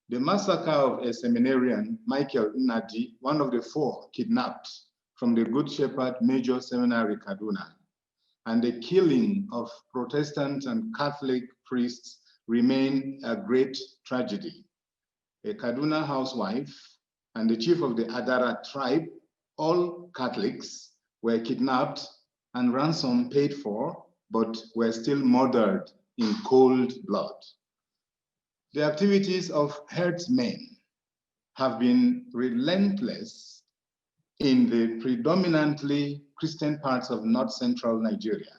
The massacre of a seminarian, Michael Nadi, one of the 4 kidnapped from the Good Shepherd Major Seminary, Kaduna, and the killing of Protestant and Catholic priests remain a great tragedy. A Kaduna housewife and the chief of the Adara tribe, all Catholics, were kidnapped and ransom paid for, but were still murdered in cold blood. The activities of herdsmen have been relentless in the predominantly Christian parts of North Central Nigeria.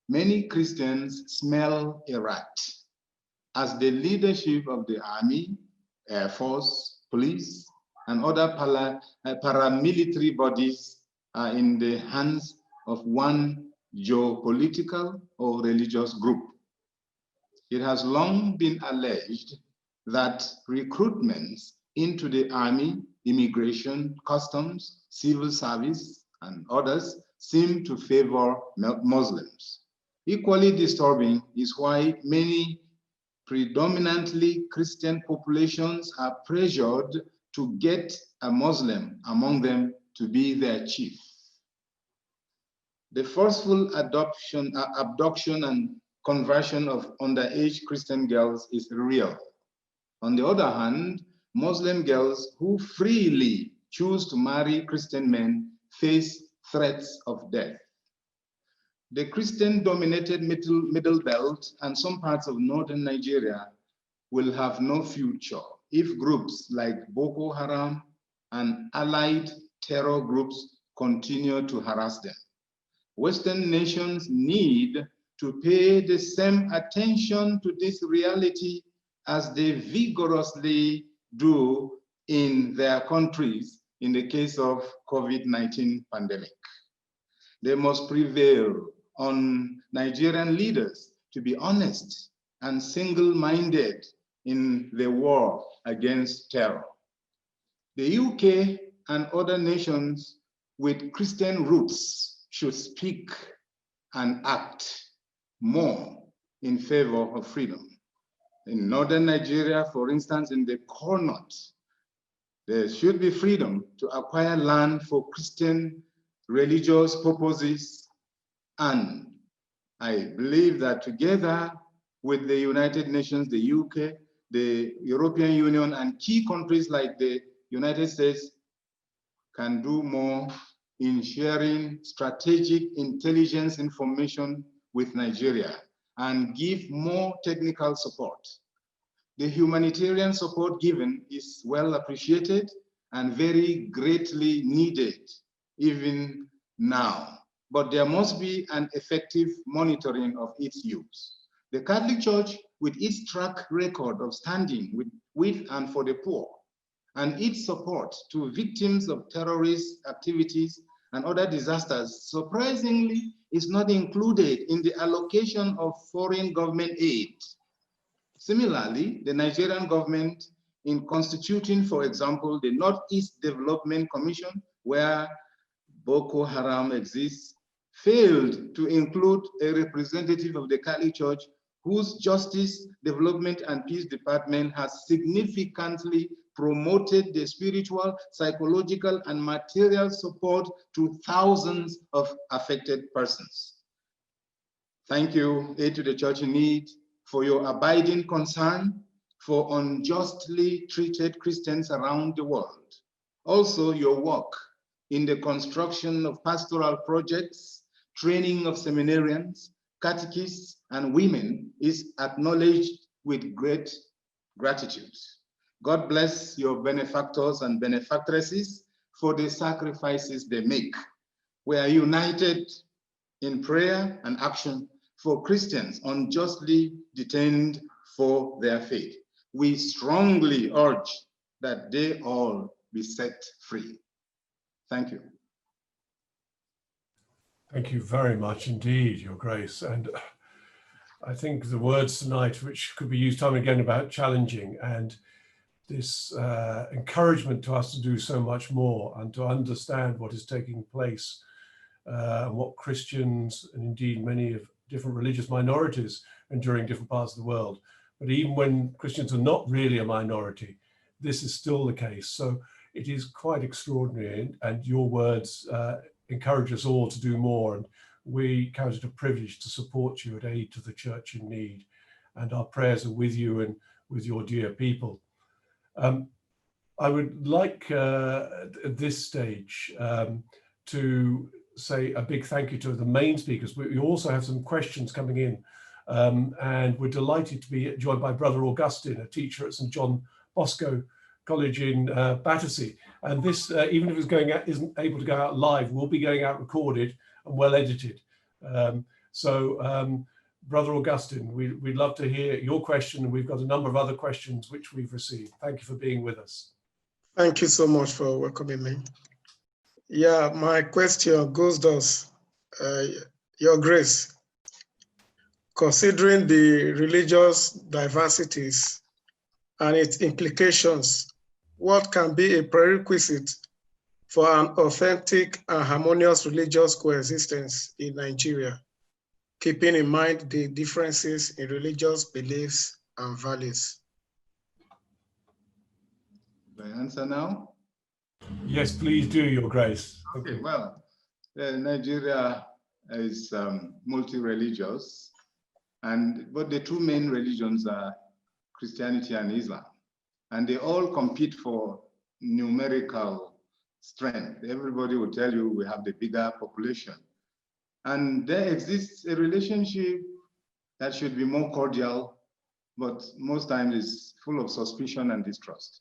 Many Christians smell a rat as the leadership of the army, air force, police, and other paramilitary bodies are in the hands of one geopolitical or religious group. It has long been alleged that recruitments into the army, immigration, customs, civil service, and others seem to favor Muslims. Equally disturbing is why many predominantly Christian populations are pressured to get a Muslim among them to be their chief. The forceful abduction and conversion of underage Christian girls is real. On the other hand, Muslim girls who freely choose to marry Christian men face threats of death. The Christian-dominated Middle Belt and some parts of northern Nigeria will have no future if groups like Boko Haram and allied terror groups continue to harass them. Western nations need to pay the same attention to this reality as they vigorously do in their countries in the case of COVID-19 pandemic. They must prevail on Nigerian leaders to be honest and single-minded in the war against terror. The UK and other nations with Christian roots should speak and act more in favor of freedom. In northern Nigeria, for instance, in the core north, there should be freedom to acquire land for Christian religious purposes. And I believe that together with the United Nations, the UK, the European Union, and key countries like the United States can do more in sharing strategic intelligence information with Nigeria and give more technical support. The humanitarian support given is well appreciated and very greatly needed even now, but there must be an effective monitoring of its use. The Catholic Church, with its track record of standing with and for the poor, and its support to victims of terrorist activities and other disasters, surprisingly, is not included in the allocation of foreign government aid. Similarly, the Nigerian government, in constituting, for example, the Northeast Development Commission, where Boko Haram exists, failed to include a representative of the Catholic Church, whose Justice, Development, and Peace Department has significantly promoted the spiritual, psychological, and material support to thousands of affected persons. Thank you, Aid to the Church in Need, for your abiding concern for unjustly treated Christians around the world. Also, your work in the construction of pastoral projects, training of seminarians, catechists, and women is acknowledged with great gratitude. God bless your benefactors and benefactresses for the sacrifices they make. We are united in prayer and action for Christians unjustly detained for their faith. We strongly urge that they all be set free. Thank you. Thank you very much indeed, Your Grace. And I think the words tonight, which could be used time and again, about challenging and this encouragement to us to do so much more and to understand what is taking place, what Christians and indeed many of different religious minorities endure in different parts of the world. But even when Christians are not really a minority, this is still the case. So it is quite extraordinary, and your words encourage us all to do more. And we count it a privilege to support you at Aid to the Church in Need. And our prayers are with you and with your dear people. I would like at this stage to say a big thank you to the main speakers. We also have some questions coming in, and we're delighted to be joined by Brother Augustine, a teacher at St. John Bosco College in Battersea. And this, even if it's isn't able to go out live, will be going out recorded and well edited. Brother Augustine, we'd love to hear your question, and we've got a number of other questions which we've received. Thank you for being with us. Thank you so much for welcoming me. Yeah, my question goes thus. Your Grace, considering the religious diversities and its implications, what can be a prerequisite for an authentic and harmonious religious coexistence in Nigeria, keeping in mind the differences in religious beliefs and values? Do I answer now? Yes, please do, Your Grace. Okay, well, Nigeria is multi-religious, but the two main religions are Christianity and Islam, and they all compete for numerical strength. Everybody will tell you we have the bigger population, and there exists a relationship that should be more cordial, but most times is full of suspicion and distrust.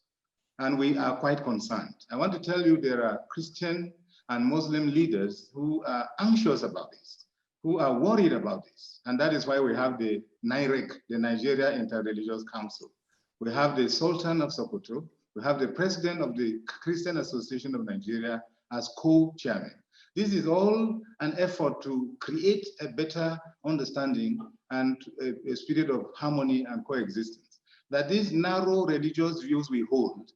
And we are quite concerned. I want to tell you there are Christian and Muslim leaders who are anxious about this, who are worried about this. And that is why we have the NIREC, the Nigeria Interreligious Council. We have the Sultan of Sokoto. We have the president of the Christian Association of Nigeria as co-chairman. This is all an effort to create a better understanding and a spirit of harmony and coexistence. That these narrow religious views we hold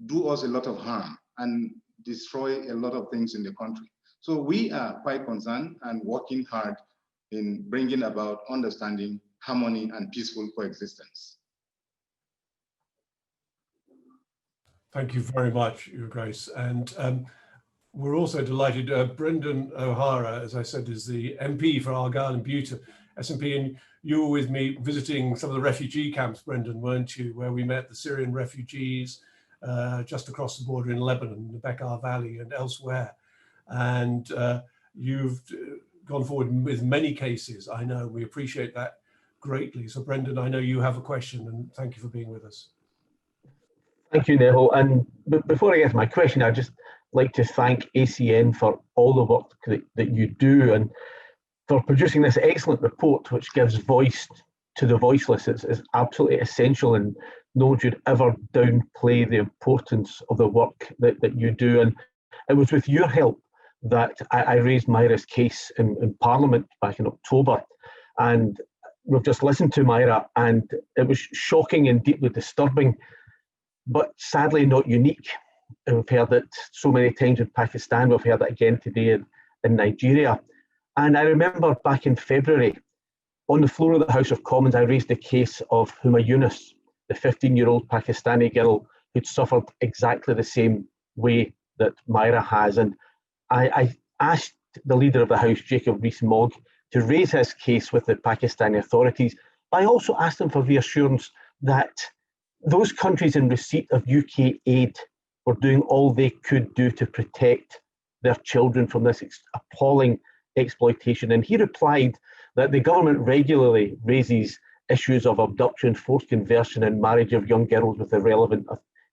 do us a lot of harm and destroy a lot of things in the country. So we are quite concerned and working hard in bringing about understanding, harmony, and peaceful coexistence. Thank you very much, Your Grace. And we're also delighted, Brendan O'Hara, as I said, is the MP for Argyll and Bute SNP, and you were with me visiting some of the refugee camps, Brendan, weren't you, where we met the Syrian refugees just across the border in Lebanon, the Bekaa Valley and elsewhere. And you've gone forward with many cases. I know, we appreciate that greatly. So Brendan, I know you have a question, and thank you for being with us. Thank you, Neville. And before I get to my question, I'd just like to thank ACN for all the work that you do and for producing this excellent report, which gives voice to the voiceless. It's absolutely essential, and no one should ever downplay the importance of the work that you do. And it was with your help that I raised Myra's case in Parliament back in October. And we've just listened to Myra, and it was shocking and deeply disturbing, but sadly not unique. And we've heard it so many times in Pakistan, we've heard it again today in Nigeria. And I remember back in February, on the floor of the House of Commons, I raised the case of Huma Yunus, the 15-year-old Pakistani girl who'd suffered exactly the same way that Myra has. And I asked the leader of the House, Jacob Rees-Mogg, to raise his case with the Pakistani authorities. But I also asked him for reassurance that those countries in receipt of UK aid were doing all they could do to protect their children from this appalling exploitation. And he replied that the government regularly raises issues of abduction, forced conversion and marriage of young girls with the relevant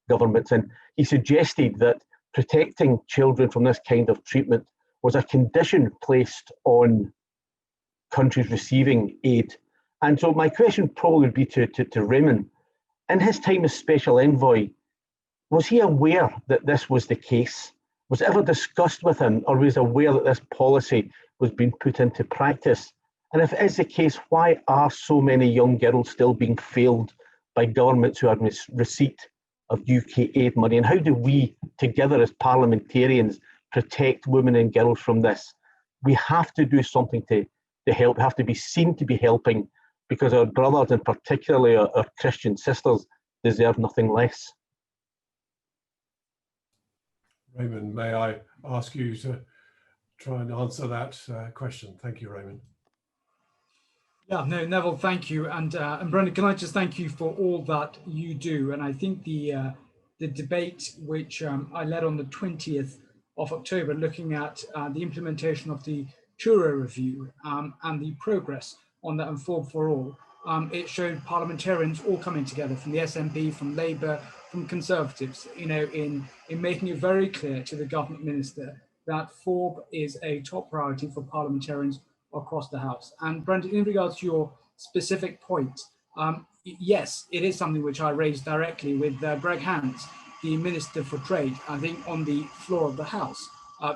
governments. And he suggested that protecting children from this kind of treatment was a condition placed on countries receiving aid. And so my question probably would be to Raymond. In his time as Special Envoy, was he aware that this was the case? Was it ever discussed with him, or was he aware that this policy was being put into practice? And if it is the case, why are so many young girls still being failed by governments who are in receipt of UK aid money? And how do we, together as parliamentarians, protect women and girls from this? We have to do something to help. We have to be seen to be helping, because our brothers, and particularly our Christian sisters, deserve nothing less. Raymond, may I ask you to try and answer that question? Thank you, Raymond. Yeah, no, Neville, thank you. And Brendan, can I just thank you for all that you do? And I think the debate which I led on the 20th of October, looking at the implementation of the Truro Review and the progress on that and Form for All, it showed parliamentarians all coming together from the SNP, from Labour, from Conservatives, you know, in making it very clear to the government minister that FORB is a top priority for parliamentarians across the House. And Brendan, in regards to your specific point, yes, it is something which I raised directly with Greg Hands, the Minister for Trade, I think on the floor of the House.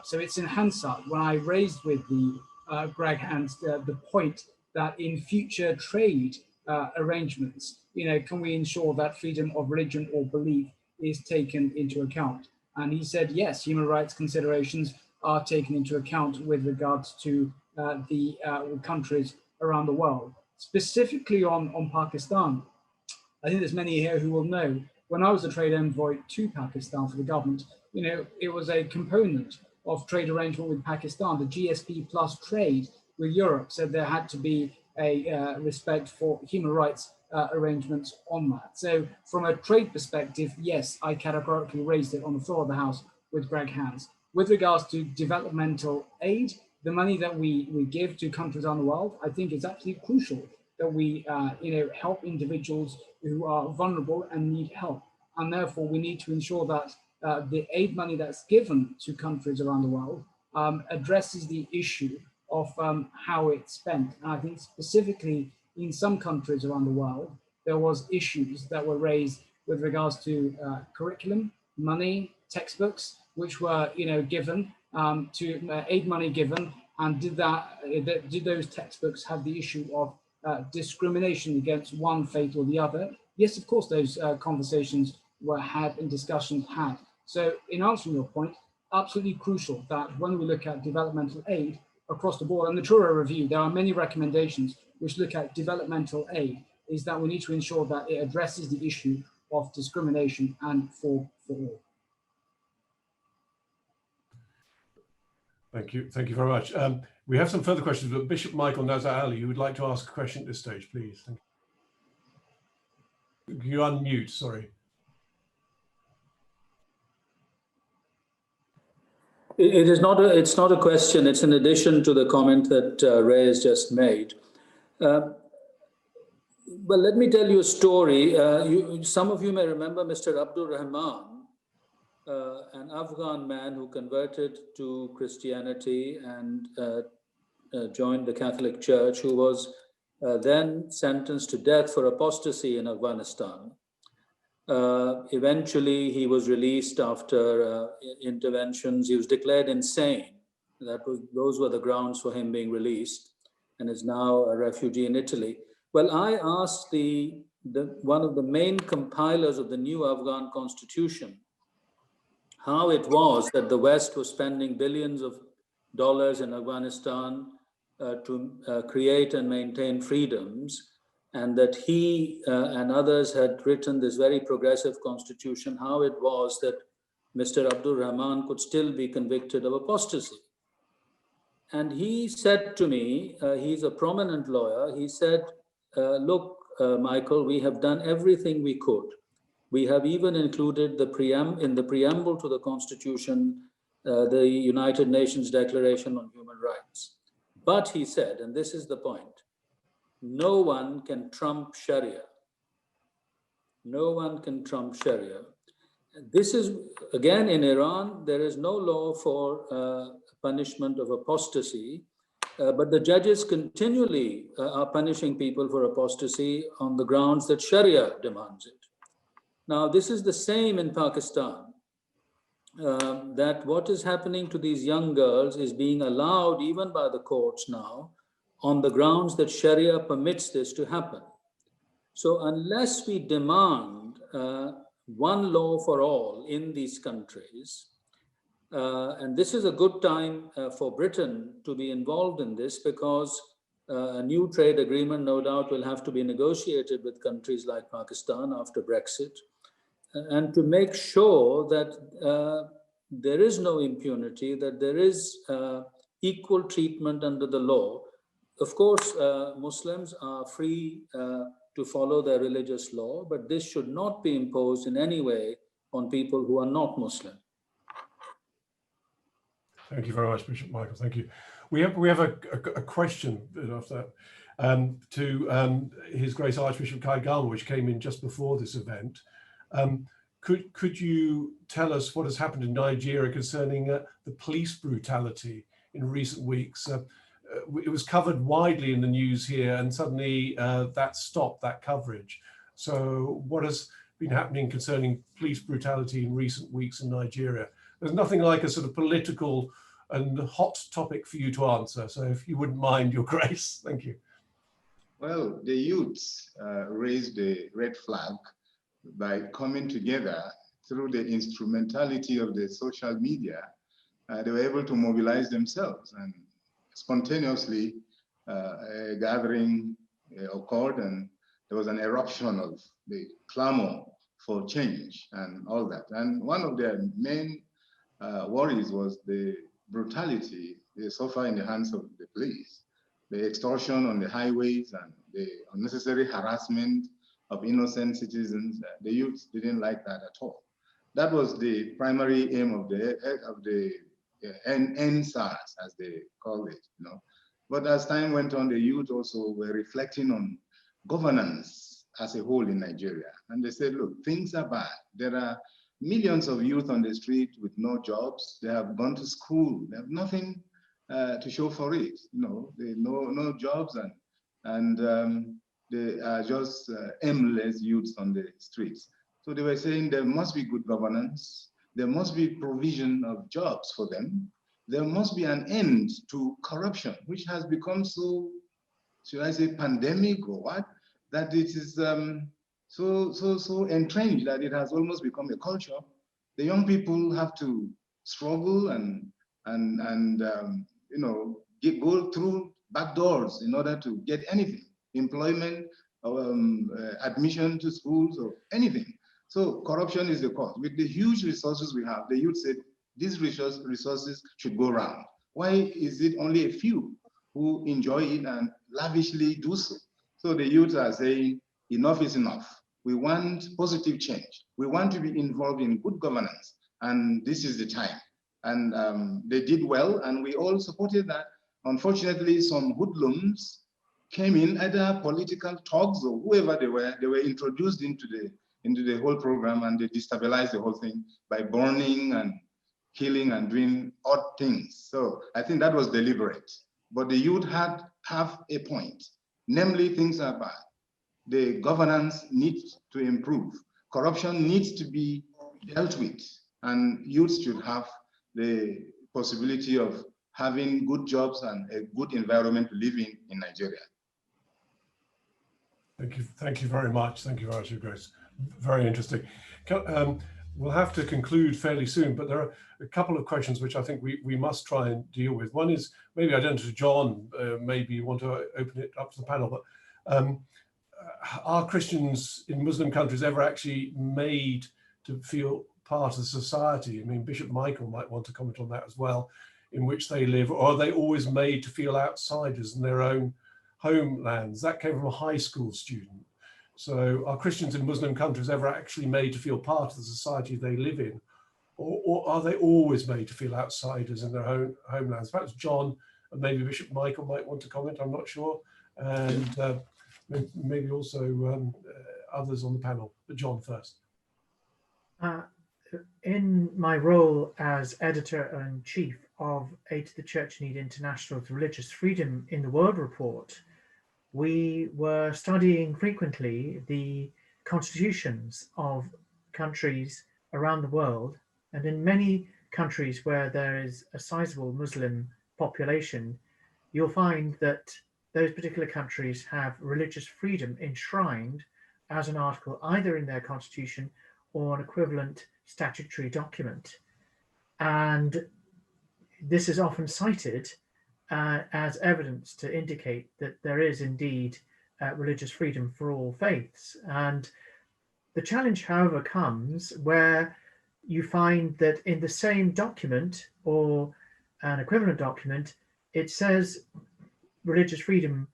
So it's in Hansard when I raised with the Greg Hands the point that in future trade arrangements, you know, can we ensure that freedom of religion or belief is taken into account? And he said, yes, human rights considerations are taken into account with regards to the countries around the world. Specifically on Pakistan, I think there's many here who will know, when I was a trade envoy to Pakistan for the government, you know, it was a component of trade arrangement with Pakistan. The GSP plus trade with Europe said there had to be a respect for human rights arrangements on that. So from a trade perspective, yes, I categorically raised it on the floor of the House with Greg Hands. With regards to developmental aid, the money that we give to countries around the world, I think it's absolutely crucial that we you know, help individuals who are vulnerable and need help. And therefore, we need to ensure that the aid money that's given to countries around the world addresses the issue of how it's spent. And I think specifically in some countries around the world, there was issues that were raised with regards to curriculum, money, textbooks, which were, you know, given to aid money given, and did those textbooks have the issue of discrimination against one faith or the other? Yes, of course, those conversations were had and discussions had. So in answering your point, absolutely crucial that when we look at developmental aid across the board, and the Truro Review, there are many recommendations which look at developmental aid, is that we need to ensure that it addresses the issue of discrimination and for all. Thank you. Thank you very much. We have some further questions, but Bishop Michael Nazar Ali, you would like to ask a question at this stage, please. Thank you. Can you unmute? Sorry. It's not a question. It's in addition to the comment that Ray has just made. Well, let me tell you a story. Some of you may remember Mr. Abdul Rahman, an Afghan man who converted to Christianity and joined the Catholic Church, who was then sentenced to death for apostasy in Afghanistan. Eventually, he was released after interventions. He was declared insane. Those were the grounds for him being released, and is now a refugee in Italy. Well, I asked one of the main compilers of the new Afghan constitution how it was that the West was spending billions of dollars in Afghanistan to create and maintain freedoms, and that he and others had written this very progressive constitution, how it was that Mr. Abdul Rahman could still be convicted of apostasy. And he said to me, he's a prominent lawyer, he said, look, Michael, we have done everything we could. We have even included in the preamble to the Constitution, the United Nations Declaration on Human Rights. But he said, and this is the point, no one can trump Sharia. No one can trump Sharia. This is, again, in Iran, there is no law for punishment of apostasy, but the judges continually are punishing people for apostasy on the grounds that Sharia demands it. Now, this is the same in Pakistan, that what is happening to these young girls is being allowed even by the courts now on the grounds that Sharia permits this to happen. So unless we demand one law for all in these countries, and this is a good time for Britain to be involved in this, because a new trade agreement no doubt will have to be negotiated with countries like Pakistan after Brexit, and to make sure that there is no impunity, that there is equal treatment under the law. Of course, Muslims are free to follow their religious law, but this should not be imposed in any way on people who are not Muslim. Thank you very much, Bishop Michael. Thank you. We have a question after that, to His Grace Archbishop Kai Garma, which came in just before this event. Could you tell us what has happened in Nigeria concerning the police brutality in recent weeks? It was covered widely in the news here, and suddenly that stopped that coverage. So what has been happening concerning police brutality in recent weeks in Nigeria? There's nothing like a sort of political and hot topic for you to answer. So if you wouldn't mind, Your Grace, thank you. Well, the youths raised the red flag by coming together through the instrumentality of the social media. They were able to mobilize themselves, and spontaneously a gathering occurred, and there was an eruption of the clamor for change and all that. And one of their main worries was the brutality they suffer in the hands of the police, the extortion on the highways and the unnecessary harassment of innocent citizens. The youth didn't like that at all. That was the primary aim of the NSAS, as they call it, you know. But as time went on, the youth also were reflecting on governance as a whole in Nigeria. And they said, look, things are bad. There are millions of youth on the street with no jobs. They have gone to school. They have nothing to show for it. You know, they no jobs, and they are just aimless youths on the streets. So they were saying there must be good governance. There must be provision of jobs for them. There must be an end to corruption, which has become so, should I say, pandemic or what, that it is so entrenched that it has almost become a culture. The young people have to struggle and you know, go through back doors in order to get anything, employment, admission to schools or anything. So corruption is the cause. With the huge resources we have, the youth said these resources should go round. Why is it only a few who enjoy it and lavishly do so? So the youth are saying enough is enough. We want positive change. We want to be involved in good governance, and this is the time. And they did well, and we all supported that. Unfortunately, some hoodlums came in, either political thugs or whoever they were introduced into the whole program, and they destabilized the whole thing by burning and killing and doing odd things. So I think that was deliberate. But the youth have a point, namely things are bad. The governance needs to improve. Corruption needs to be dealt with, and youth should have the possibility of having good jobs and a good environment to live in Nigeria. Thank you very much. Thank you very much, Your Grace. Very interesting. We'll have to conclude fairly soon, but there are a couple of questions which I think we must try and deal with. One is, maybe I don't know, John, maybe you want to open it up to the panel, but are Christians in Muslim countries ever actually made to feel part of society? I mean, Bishop Michael might want to comment on that as well, in which they live, or are they always made to feel outsiders in their own homelands? That came from a high school student. So are Christians in Muslim countries ever actually made to feel part of the society they live in? Or are they always made to feel outsiders in their own homelands? Perhaps John and maybe Bishop Michael might want to comment, I'm not sure. And maybe also others on the panel, but John first. In my role as editor-in-chief of Aid to the Church in Need International's Religious Freedom in the World Report, we were studying frequently the constitutions of countries around the world, and in many countries where there is a sizable Muslim population, you'll find that those particular countries have religious freedom enshrined as an article either in their constitution or an equivalent statutory document. And this is often cited as evidence to indicate that there is indeed religious freedom for all faiths. And the challenge, however, comes where you find that in the same document or an equivalent document, it says religious freedom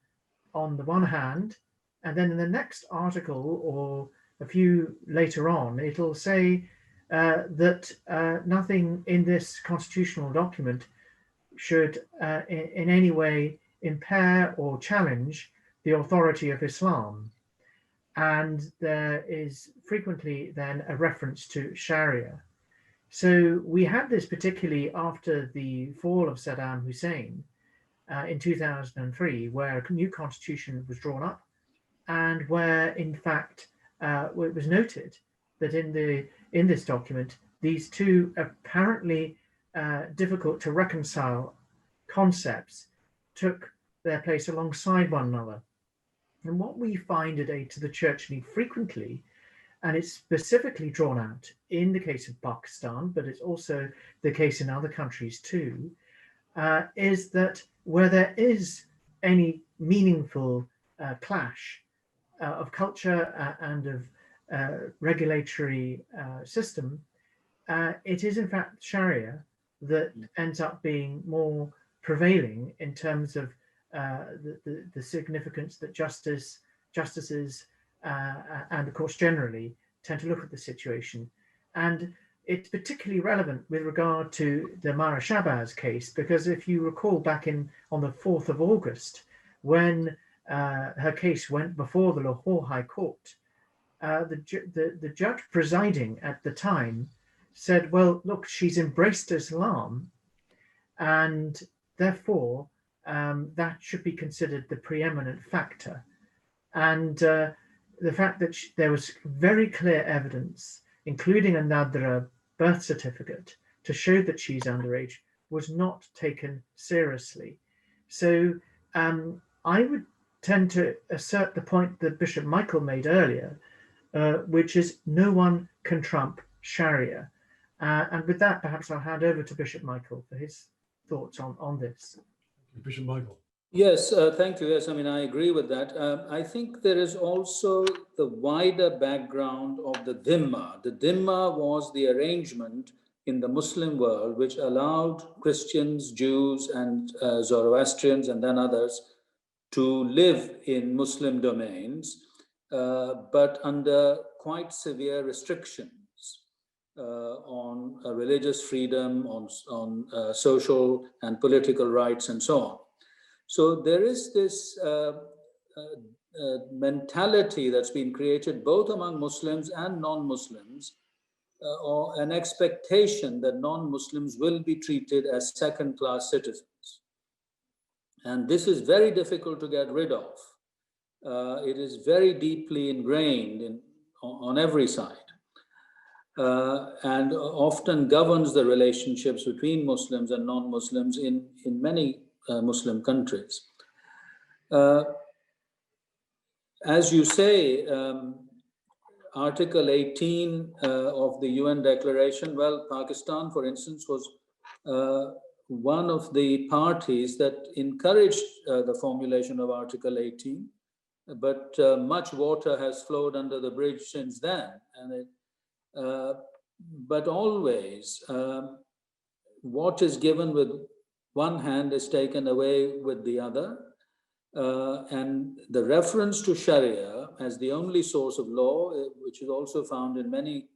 on the one hand, and then in the next article or a few later on, it'll say that nothing in this constitutional document should in any way impair or challenge the authority of Islam. And there is frequently then a reference to Sharia. So we had this particularly after the fall of Saddam Hussein in 2003, where a new constitution was drawn up, and where in fact it was noted that in this document, these two apparently difficult to reconcile concepts took their place alongside one another. And what we find at Aid to the Church Need frequently, and it's specifically drawn out in the case of Pakistan, but it's also the case in other countries too, is that where there is any meaningful clash of culture and of regulatory system, it is in fact Sharia that ends up being more prevailing in terms of the significance that justices and the courts generally tend to look at the situation. And it's particularly relevant with regard to the Mara Shabazz case, because if you recall back on the 4th of August, when her case went before the Lahore High Court, the judge presiding at the time said, well, look, she's embraced Islam, and therefore that should be considered the preeminent factor. And the fact that there was very clear evidence, including a Nadra birth certificate, to show that she's underage, was not taken seriously. So I would tend to assert the point that Bishop Michael made earlier, which is no one can trump Sharia. And with that, perhaps I'll hand over to Bishop Michael for his thoughts on this. Bishop Michael. Yes, thank you. Yes, I mean, I agree with that. I think there is also the wider background of the Dhimma. The Dhimma was the arrangement in the Muslim world which allowed Christians, Jews, and Zoroastrians, and then others, to live in Muslim domains, but under quite severe restrictions on religious freedom, on social and political rights, and so on. So there is this mentality that's been created both among Muslims and non-Muslims, or an expectation that non-Muslims will be treated as second-class citizens. And this is very difficult to get rid of. It is very deeply ingrained on every side, and often governs the relationships between Muslims and non-Muslims in many Muslim countries. As you say, Article 18 of the UN Declaration, well, Pakistan, for instance, was one of the parties that encouraged the formulation of Article 18, but much water has flowed under the bridge since then. And but always, what is given with one hand is taken away with the other. And the reference to Sharia as the only source of law, which is also found in many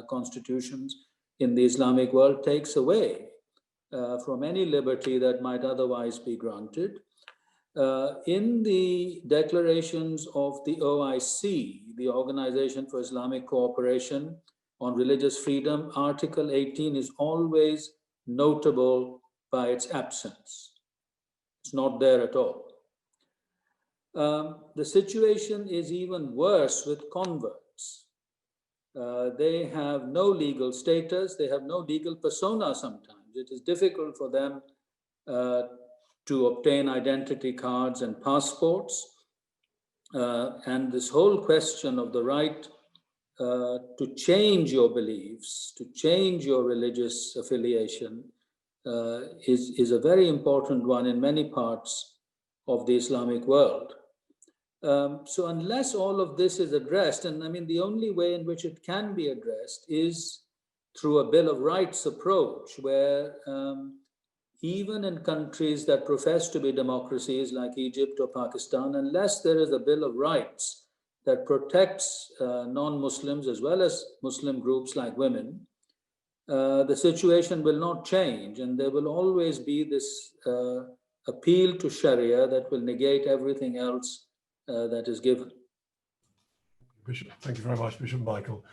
constitutions in the Islamic world, takes away from any liberty that might otherwise be granted. In the declarations of the OIC, the Organization for Islamic Cooperation on Religious Freedom, Article 18 is always notable by its absence. It's not there at all. The situation is even worse with converts. They have no legal status, they have no legal persona sometimes. It is difficult for them to obtain identity cards and passports. And this whole question of the right to change your beliefs, to change your religious affiliation is a very important one in many parts of the Islamic world. So unless all of this is addressed, and I mean, the only way in which it can be addressed is through a Bill of Rights approach, where even in countries that profess to be democracies like Egypt or Pakistan, unless there is a Bill of Rights that protects non-Muslims as well as Muslim groups like women, the situation will not change, and there will always be this appeal to Sharia that will negate everything else that is given. Bishop, thank you very much, Bishop Michael.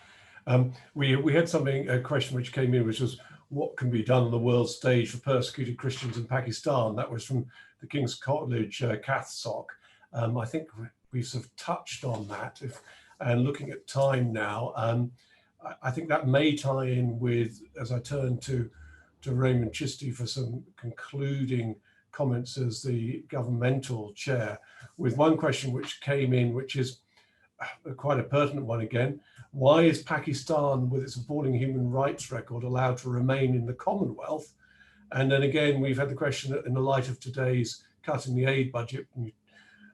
We had a question which came in, which was what can be done on the world stage for persecuted Christians in Pakistan? That was from the King's College CathSoc. I think we've sort of touched on that. And looking at time now, I think that may tie in with, as I turn to Raymond Chistey for some concluding comments as the governmental chair, with one question which came in, which is quite a pertinent one again. Why is Pakistan, with its appalling human rights record, allowed to remain in the Commonwealth? And then again, we've had the question in the light of today's cut in the aid budget, and you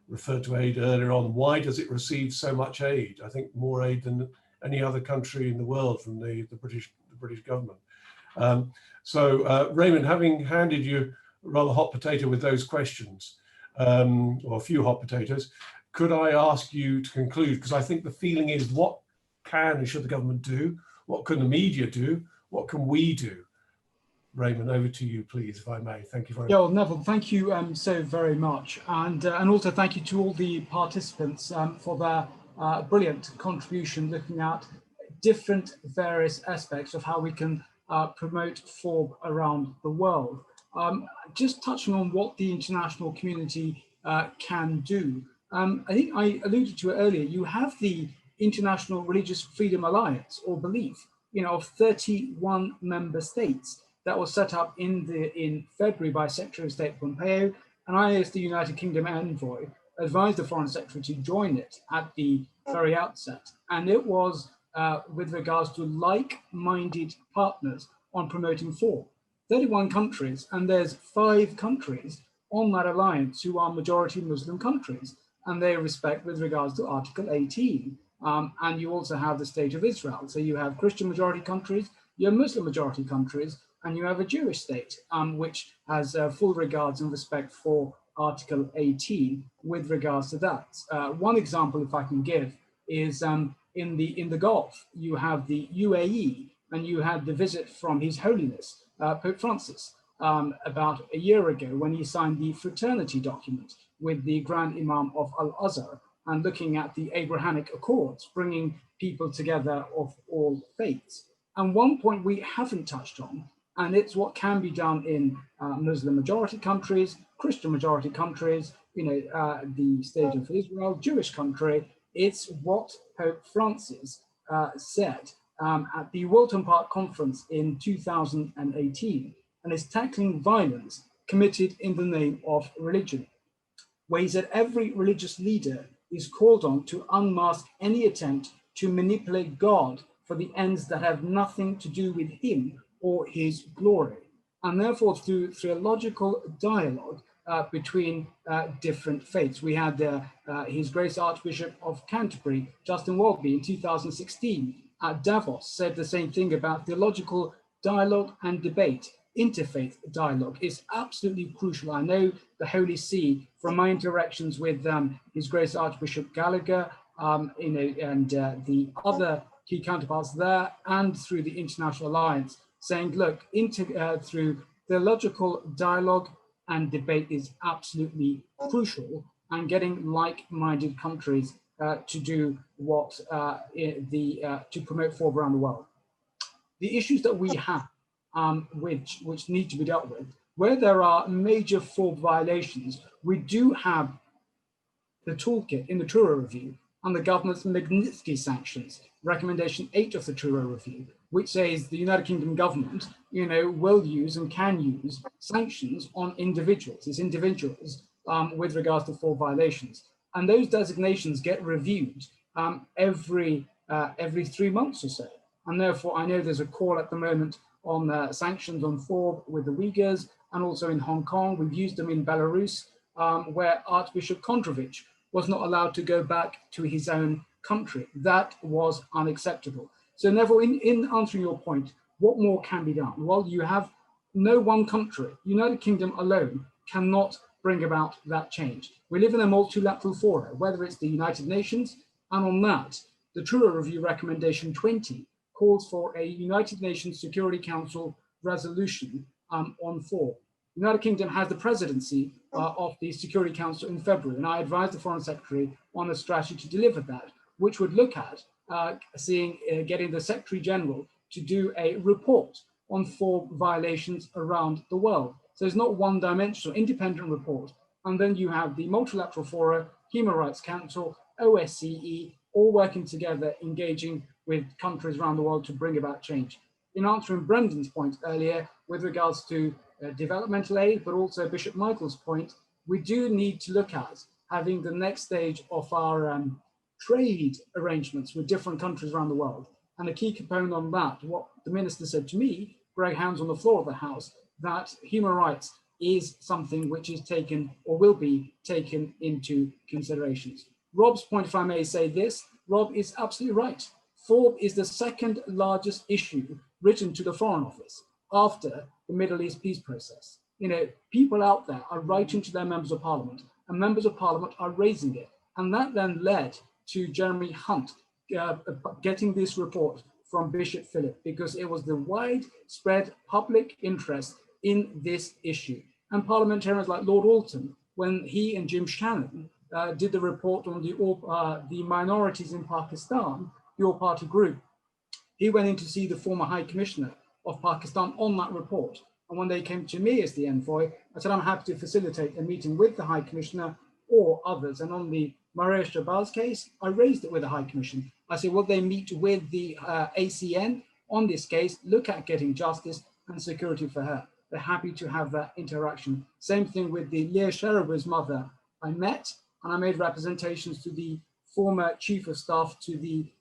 referred to aid earlier on, why does it receive so much aid? I think more aid than any other country in the world from the British government. Raymond, having handed you a rather hot potato with those questions, or a few hot potatoes, could I ask you to conclude? Because I think the feeling is, what can and should the government do? What can the media do? What can we do? Raymond, over to you, please, if I may. Thank you very much. Yeah, well, Neville, thank you so very much. And also thank you to all the participants for their brilliant contribution, looking at different various aspects of how we can promote FORB around the world. Just touching on what the international community can do. I think I alluded to it earlier. You have the International Religious Freedom Alliance, or BELIEF, of 31 member states that was set up in February by Secretary of State Pompeo, and I, as the United Kingdom envoy, advised the Foreign Secretary to join it at the very outset. And it was with regards to like-minded partners on promoting FORB. 31 countries, and there's 5 countries on that alliance who are majority Muslim countries, and they respect with regards to Article 18. And you also have the State of Israel. So you have Christian majority countries, you have Muslim majority countries, and you have a Jewish state, which has full regards and respect for Article 18 with regards to that. One example, if I can give, is in the Gulf. You have the UAE, and you had the visit from His Holiness Pope Francis about a year ago, when he signed the fraternity document with the Grand Imam of Al-Azhar, and looking at the Abrahamic Accords, bringing people together of all faiths. And one point we haven't touched on, and it's what can be done in Muslim majority countries, Christian majority countries, the State of Israel, Jewish country. It's what Pope Francis said at the Wilton Park Conference in 2018, and is tackling violence committed in the name of religion, where he said every religious leader is called on to unmask any attempt to manipulate God for the ends that have nothing to do with him or his glory. And therefore, through theological dialogue between different faiths. We had His Grace Archbishop of Canterbury, Justin Welby, in 2016 at Davos, said the same thing about theological dialogue and debate. Interfaith dialogue is absolutely crucial. I know the Holy See, from my interactions with His Grace Archbishop Gallagher, and the other key counterparts there, and through the International Alliance, saying, look, through theological dialogue and debate is absolutely crucial, and getting like-minded countries to do what to promote FORB around the world. The issues that we have, which need to be dealt with, where there are major FORB violations, we do have the toolkit in the Truro Review and the government's Magnitsky sanctions, recommendation 8 of the Truro Review, which says the United Kingdom government, will use and can use sanctions on individuals, with regards to FORB violations. And those designations get reviewed every 3 months or so. And therefore, I know there's a call at the moment on sanctions on FORB with the Uyghurs, and also in Hong Kong. We've used them in Belarus, where Archbishop Kondrovich was not allowed to go back to his own country. That was unacceptable. So Neville, in answering your point, what more can be done? Well, you have no one country, United Kingdom alone, cannot bring about that change. We live in a multilateral forum, whether it's the United Nations, and on that, the Truro Review Recommendation 20 calls for a United Nations Security Council resolution on 4. The United Kingdom has the presidency of the Security Council in February, and I advised the Foreign Secretary on a strategy to deliver that, which would look at getting the Secretary General to do a report on 4 violations around the world. So it's not one-dimensional, independent report. And then you have the multilateral fora, Human Rights Council, OSCE, all working together, engaging with countries around the world to bring about change. In answering Brendan's point earlier with regards to developmental aid, but also Bishop Michael's point, we do need to look at having the next stage of our trade arrangements with different countries around the world. And a key component on that, what the minister said to me, Greg Hounds, on the floor of the House, that human rights is something which is taken or will be taken into considerations. Rob's point, if I may say this, Rob is absolutely right. FORB is the second largest issue written to the Foreign Office after the Middle East peace process. People out there are writing to their members of parliament, and members of parliament are raising it. And that then led to Jeremy Hunt getting this report from Bishop Philip, because it was the widespread public interest in this issue. And parliamentarians like Lord Alton, when he and Jim Shannon did the report on the minorities in Pakistan, the all-party group, he went in to see the former High Commissioner of Pakistan on that report. And when they came to me as the envoy, I said, I'm happy to facilitate a meeting with the High Commissioner or others. And on the Maria Shabazz case, I raised it with the High Commission. I said, will they meet with the ACN on this case, look at getting justice and security for her? They're happy to have that interaction. Same thing with the Leah Sheribu's mother. I met and I made representations to the former Chief of Staff to the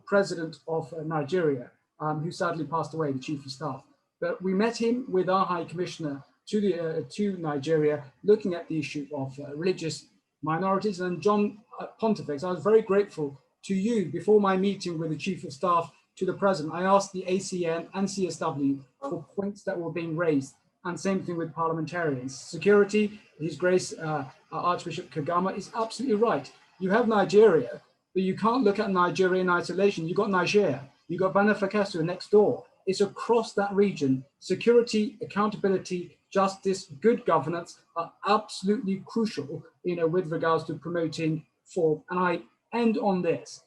President of Nigeria, who sadly passed away, the Chief of Staff. But we met him with our High Commissioner to Nigeria, looking at the issue of religious minorities. And John Pontifex, I was very grateful to you before my meeting with the Chief of Staff to the President. I asked the ACN and CSW for points that were being raised, and same thing with parliamentarians. Security, His Grace Archbishop Kagama is absolutely right. You have Nigeria, but you can't look at Nigeria in isolation. You've got Niger, you've got Burkina Faso next door. It's across that region. Security, accountability, justice, good governance are absolutely crucial, with regards to promoting FORB. And I end on this.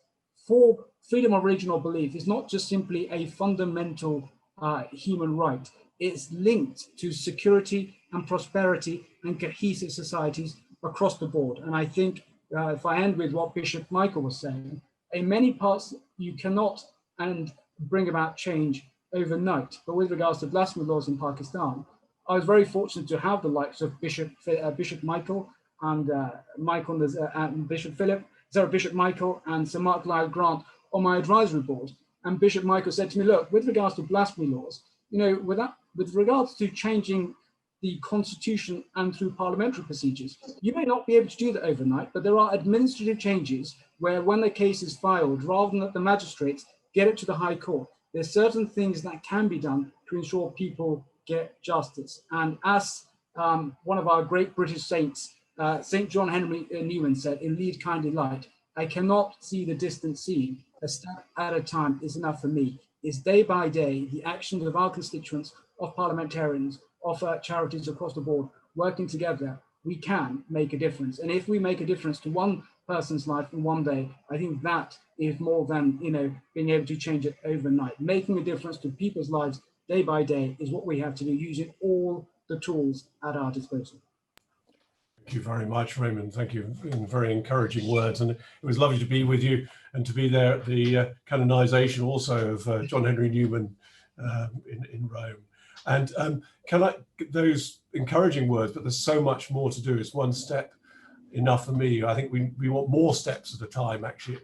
FORB, freedom of religion or belief, is not just simply a fundamental human right. It's linked to security and prosperity and cohesive societies across the board. And I think if I end with what Bishop Michael was saying, in many parts you cannot bring about change overnight. But with regards to blasphemy laws in Pakistan, I was very fortunate to have the likes of Bishop Michael and Bishop Philip, Bishop Michael and Sir Mark Lyle Grant on my advisory board. And Bishop Michael said to me, look, with regards to blasphemy laws, with regards to changing the constitution and through parliamentary procedures, you may not be able to do that overnight, but there are administrative changes where when the case is filed, rather than that the magistrates get it to the High Court, there's certain things that can be done to ensure people get justice. And as one of our great British saints, St. John Henry Newman said, in Lead Kindly Light, I cannot see the distant scene. A step at a time is enough for me. It's day by day, the actions of our constituents, of parliamentarians, of charities across the board, working together, we can make a difference. And if we make a difference to one person's life in one day, I think that is more than, being able to change it overnight. Making a difference to people's lives day by day is what we have to do, using all the tools at our disposal. Thank you very much, Raymond. Thank you. Very encouraging words. And it was lovely to be with you and to be there at the canonization also of John Henry Newman in Rome. And those encouraging words, but there's so much more to do. It's one step enough for me. I think we want more steps at a time, actually,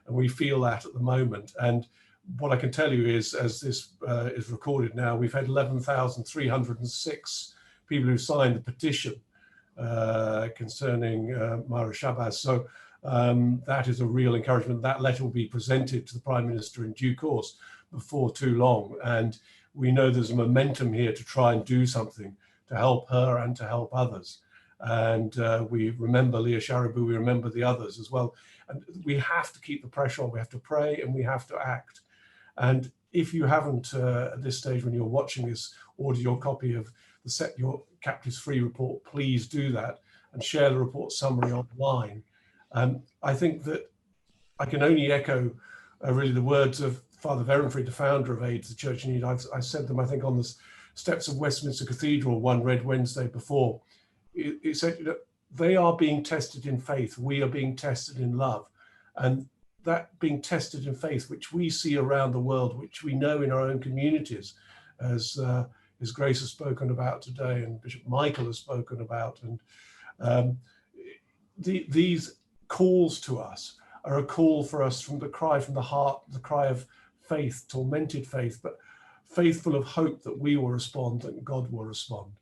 and we feel that at the moment. And what I can tell you is, as this is recorded now, we've had 11,306 people who signed the petition concerning Maria Shabazz. So that is a real encouragement. That letter will be presented to the Prime Minister in due course before too long. And we know there's a momentum here to try and do something to help her and to help others. And we remember Leah Sharibu, we remember the others as well. And we have to keep the pressure on, we have to pray and we have to act. And if you haven't at this stage when you're watching this, ordered your copy of the Set Your Captives Free report, please do that and share the report summary online. I think that I can only echo really the words of Father Verenfried, the founder of AIDS, the Church in Need. I said them, I think, on the steps of Westminster Cathedral one Red Wednesday before. It said, you know, they are being tested in faith. We are being tested in love. And that being tested in faith, which we see around the world, which we know in our own communities, as His Grace has spoken about today and Bishop Michael has spoken about. And these calls to us are a call for us from the cry from the heart, the cry of faith, tormented faith, but faithful of hope that we will respond and God will respond.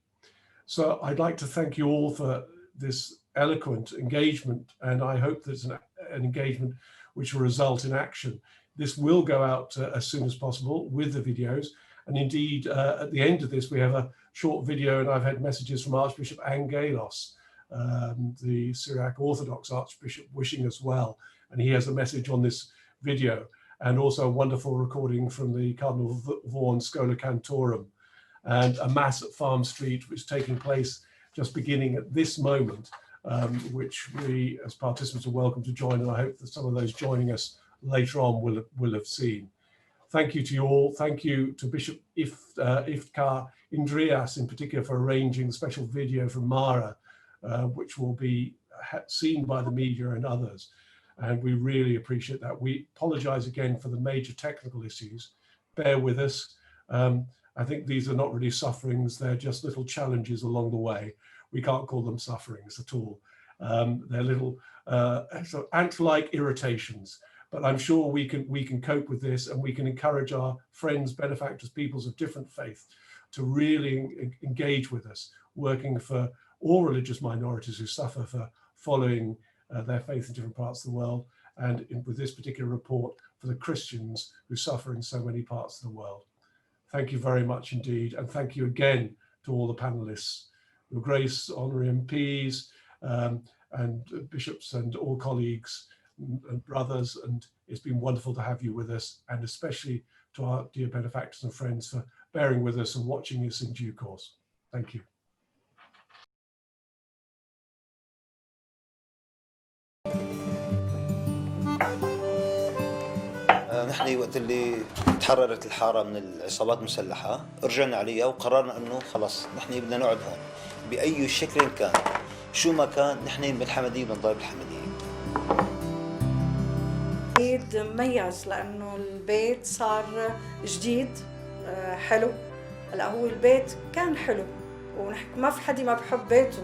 So I'd like to thank you all for this eloquent engagement, and I hope there's an engagement which will result in action. This will go out as soon as possible with the videos, and indeed at the end of this we have a short video, and I've had messages from Archbishop Angelos, the Syriac Orthodox Archbishop, wishing us well, and he has a message on this video, and also a wonderful recording from the Cardinal Vaughan Schola Cantorum, and a Mass at Farm Street, which is taking place just beginning at this moment, which we as participants are welcome to join, and I hope that some of those joining us later on will have seen. Thank you to you all. Thank you to Bishop Iftikhar Indrias in particular for arranging the special video from Mara, which will be seen by the media and others. And we really appreciate that. We apologize again for the major technical issues. Bear with us. I think these are not really sufferings. They're just little challenges along the way. We can't call them sufferings at all. They're little sort of ant-like irritations. But I'm sure we can cope with this, and we can encourage our friends, benefactors, peoples of different faith to really engage with us, working for all religious minorities who suffer for following their faith in different parts of the world, and with this particular report for the Christians who suffer in so many parts of the world. Thank you very much indeed, and thank you again to all the panelists, Your Grace, honorary MPs, and bishops and all colleagues and brothers, and it's been wonderful to have you with us, and especially to our dear benefactors and friends for bearing with us and watching us in due course. Thank you. نحن وقت اللي تحررت الحارة من العصابات المسلحة رجعنا عليها وقررنا انه خلص نحن بدنا نقعد هون بأي شكل كان، شو ما كان، نحن بالحمدية بنضل بالحمدية. عيد مميز لأنه البيت صار جديد حلو. هلا هو البيت كان حلو ونحكي ما في حد ما بحب بيته،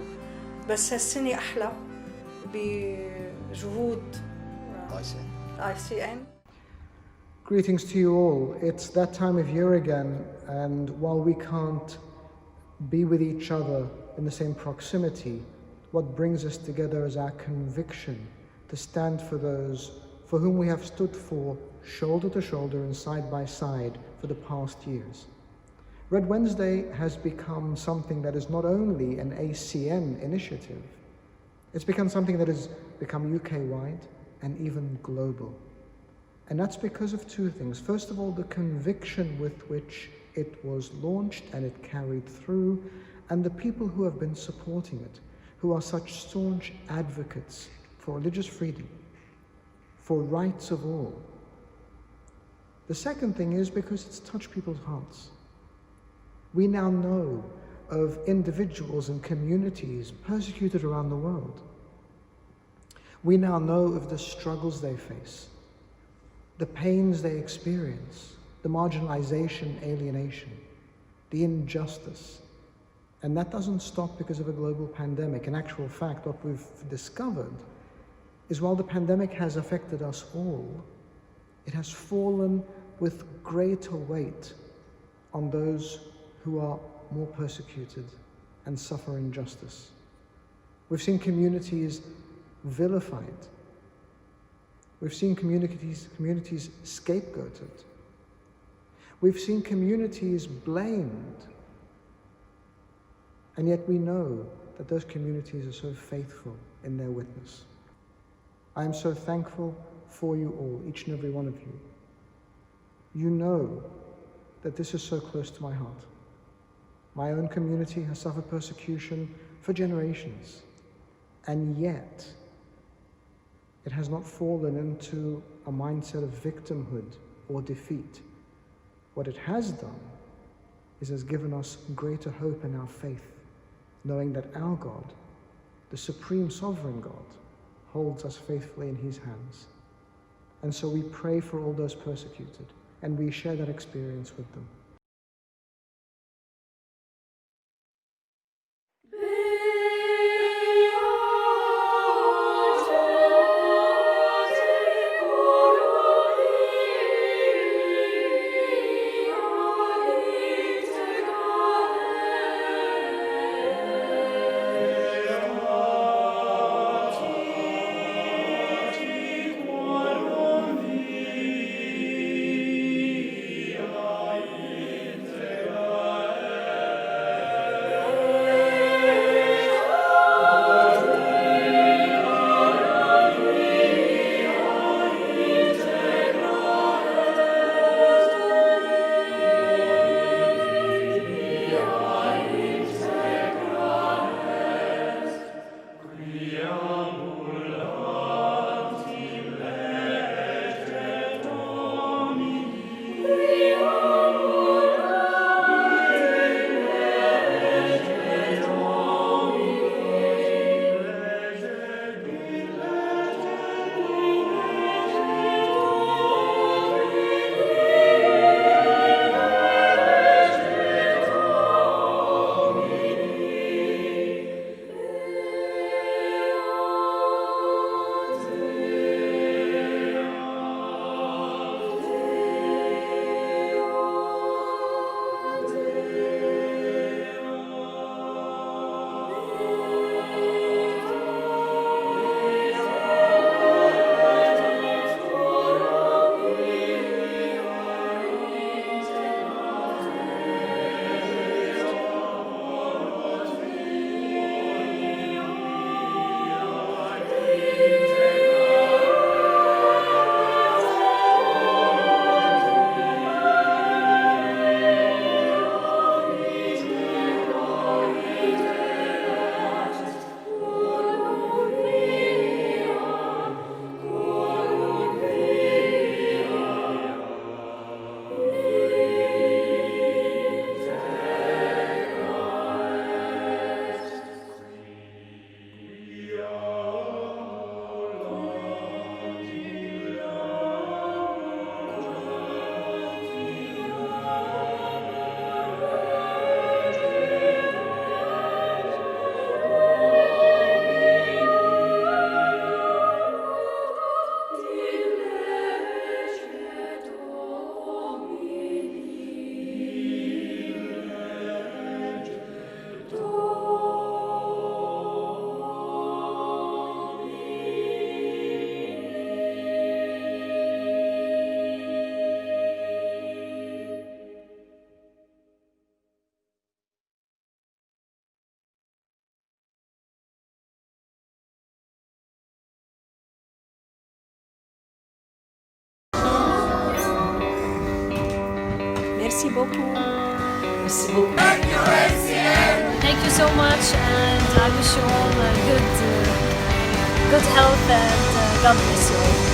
بس هالسنة أحلى بجهود ICN. Greetings to you all. It's that time of year again, and while we can't be with each other in the same proximity, what brings us together is our conviction to stand for those for whom we have stood for shoulder to shoulder and side by side for the past years. Red Wednesday has become something that is not only an ACN initiative, it's become something that has become UK-wide and even global. And that's because of two things. First of all, the conviction with which it was launched and it carried through, and the people who have been supporting it, who are such staunch advocates for religious freedom, for rights of all. The second thing is because it's touched people's hearts. We now know of individuals and communities persecuted around the world. We now know of the struggles they face, the pains they experience, the marginalization, alienation, the injustice. And that doesn't stop because of a global pandemic. In actual fact, what we've discovered is while the pandemic has affected us all, it has fallen with greater weight on those who are more persecuted and suffer injustice. We've seen communities vilified. We've seen communities scapegoated. We've seen communities blamed, and yet we know that those communities are so faithful in their witness. I am so thankful for you all, each and every one of you. You know that this is so close to my heart. My own community has suffered persecution for generations, and yet it has not fallen into a mindset of victimhood or defeat. What it has done is has given us greater hope in our faith, knowing that our God, the supreme sovereign God, holds us faithfully in his hands. And so we pray for all those persecuted, and we share that experience with them. Merci beaucoup. Merci beaucoup. Thank you so much, and I wish you all good health, and God bless you all.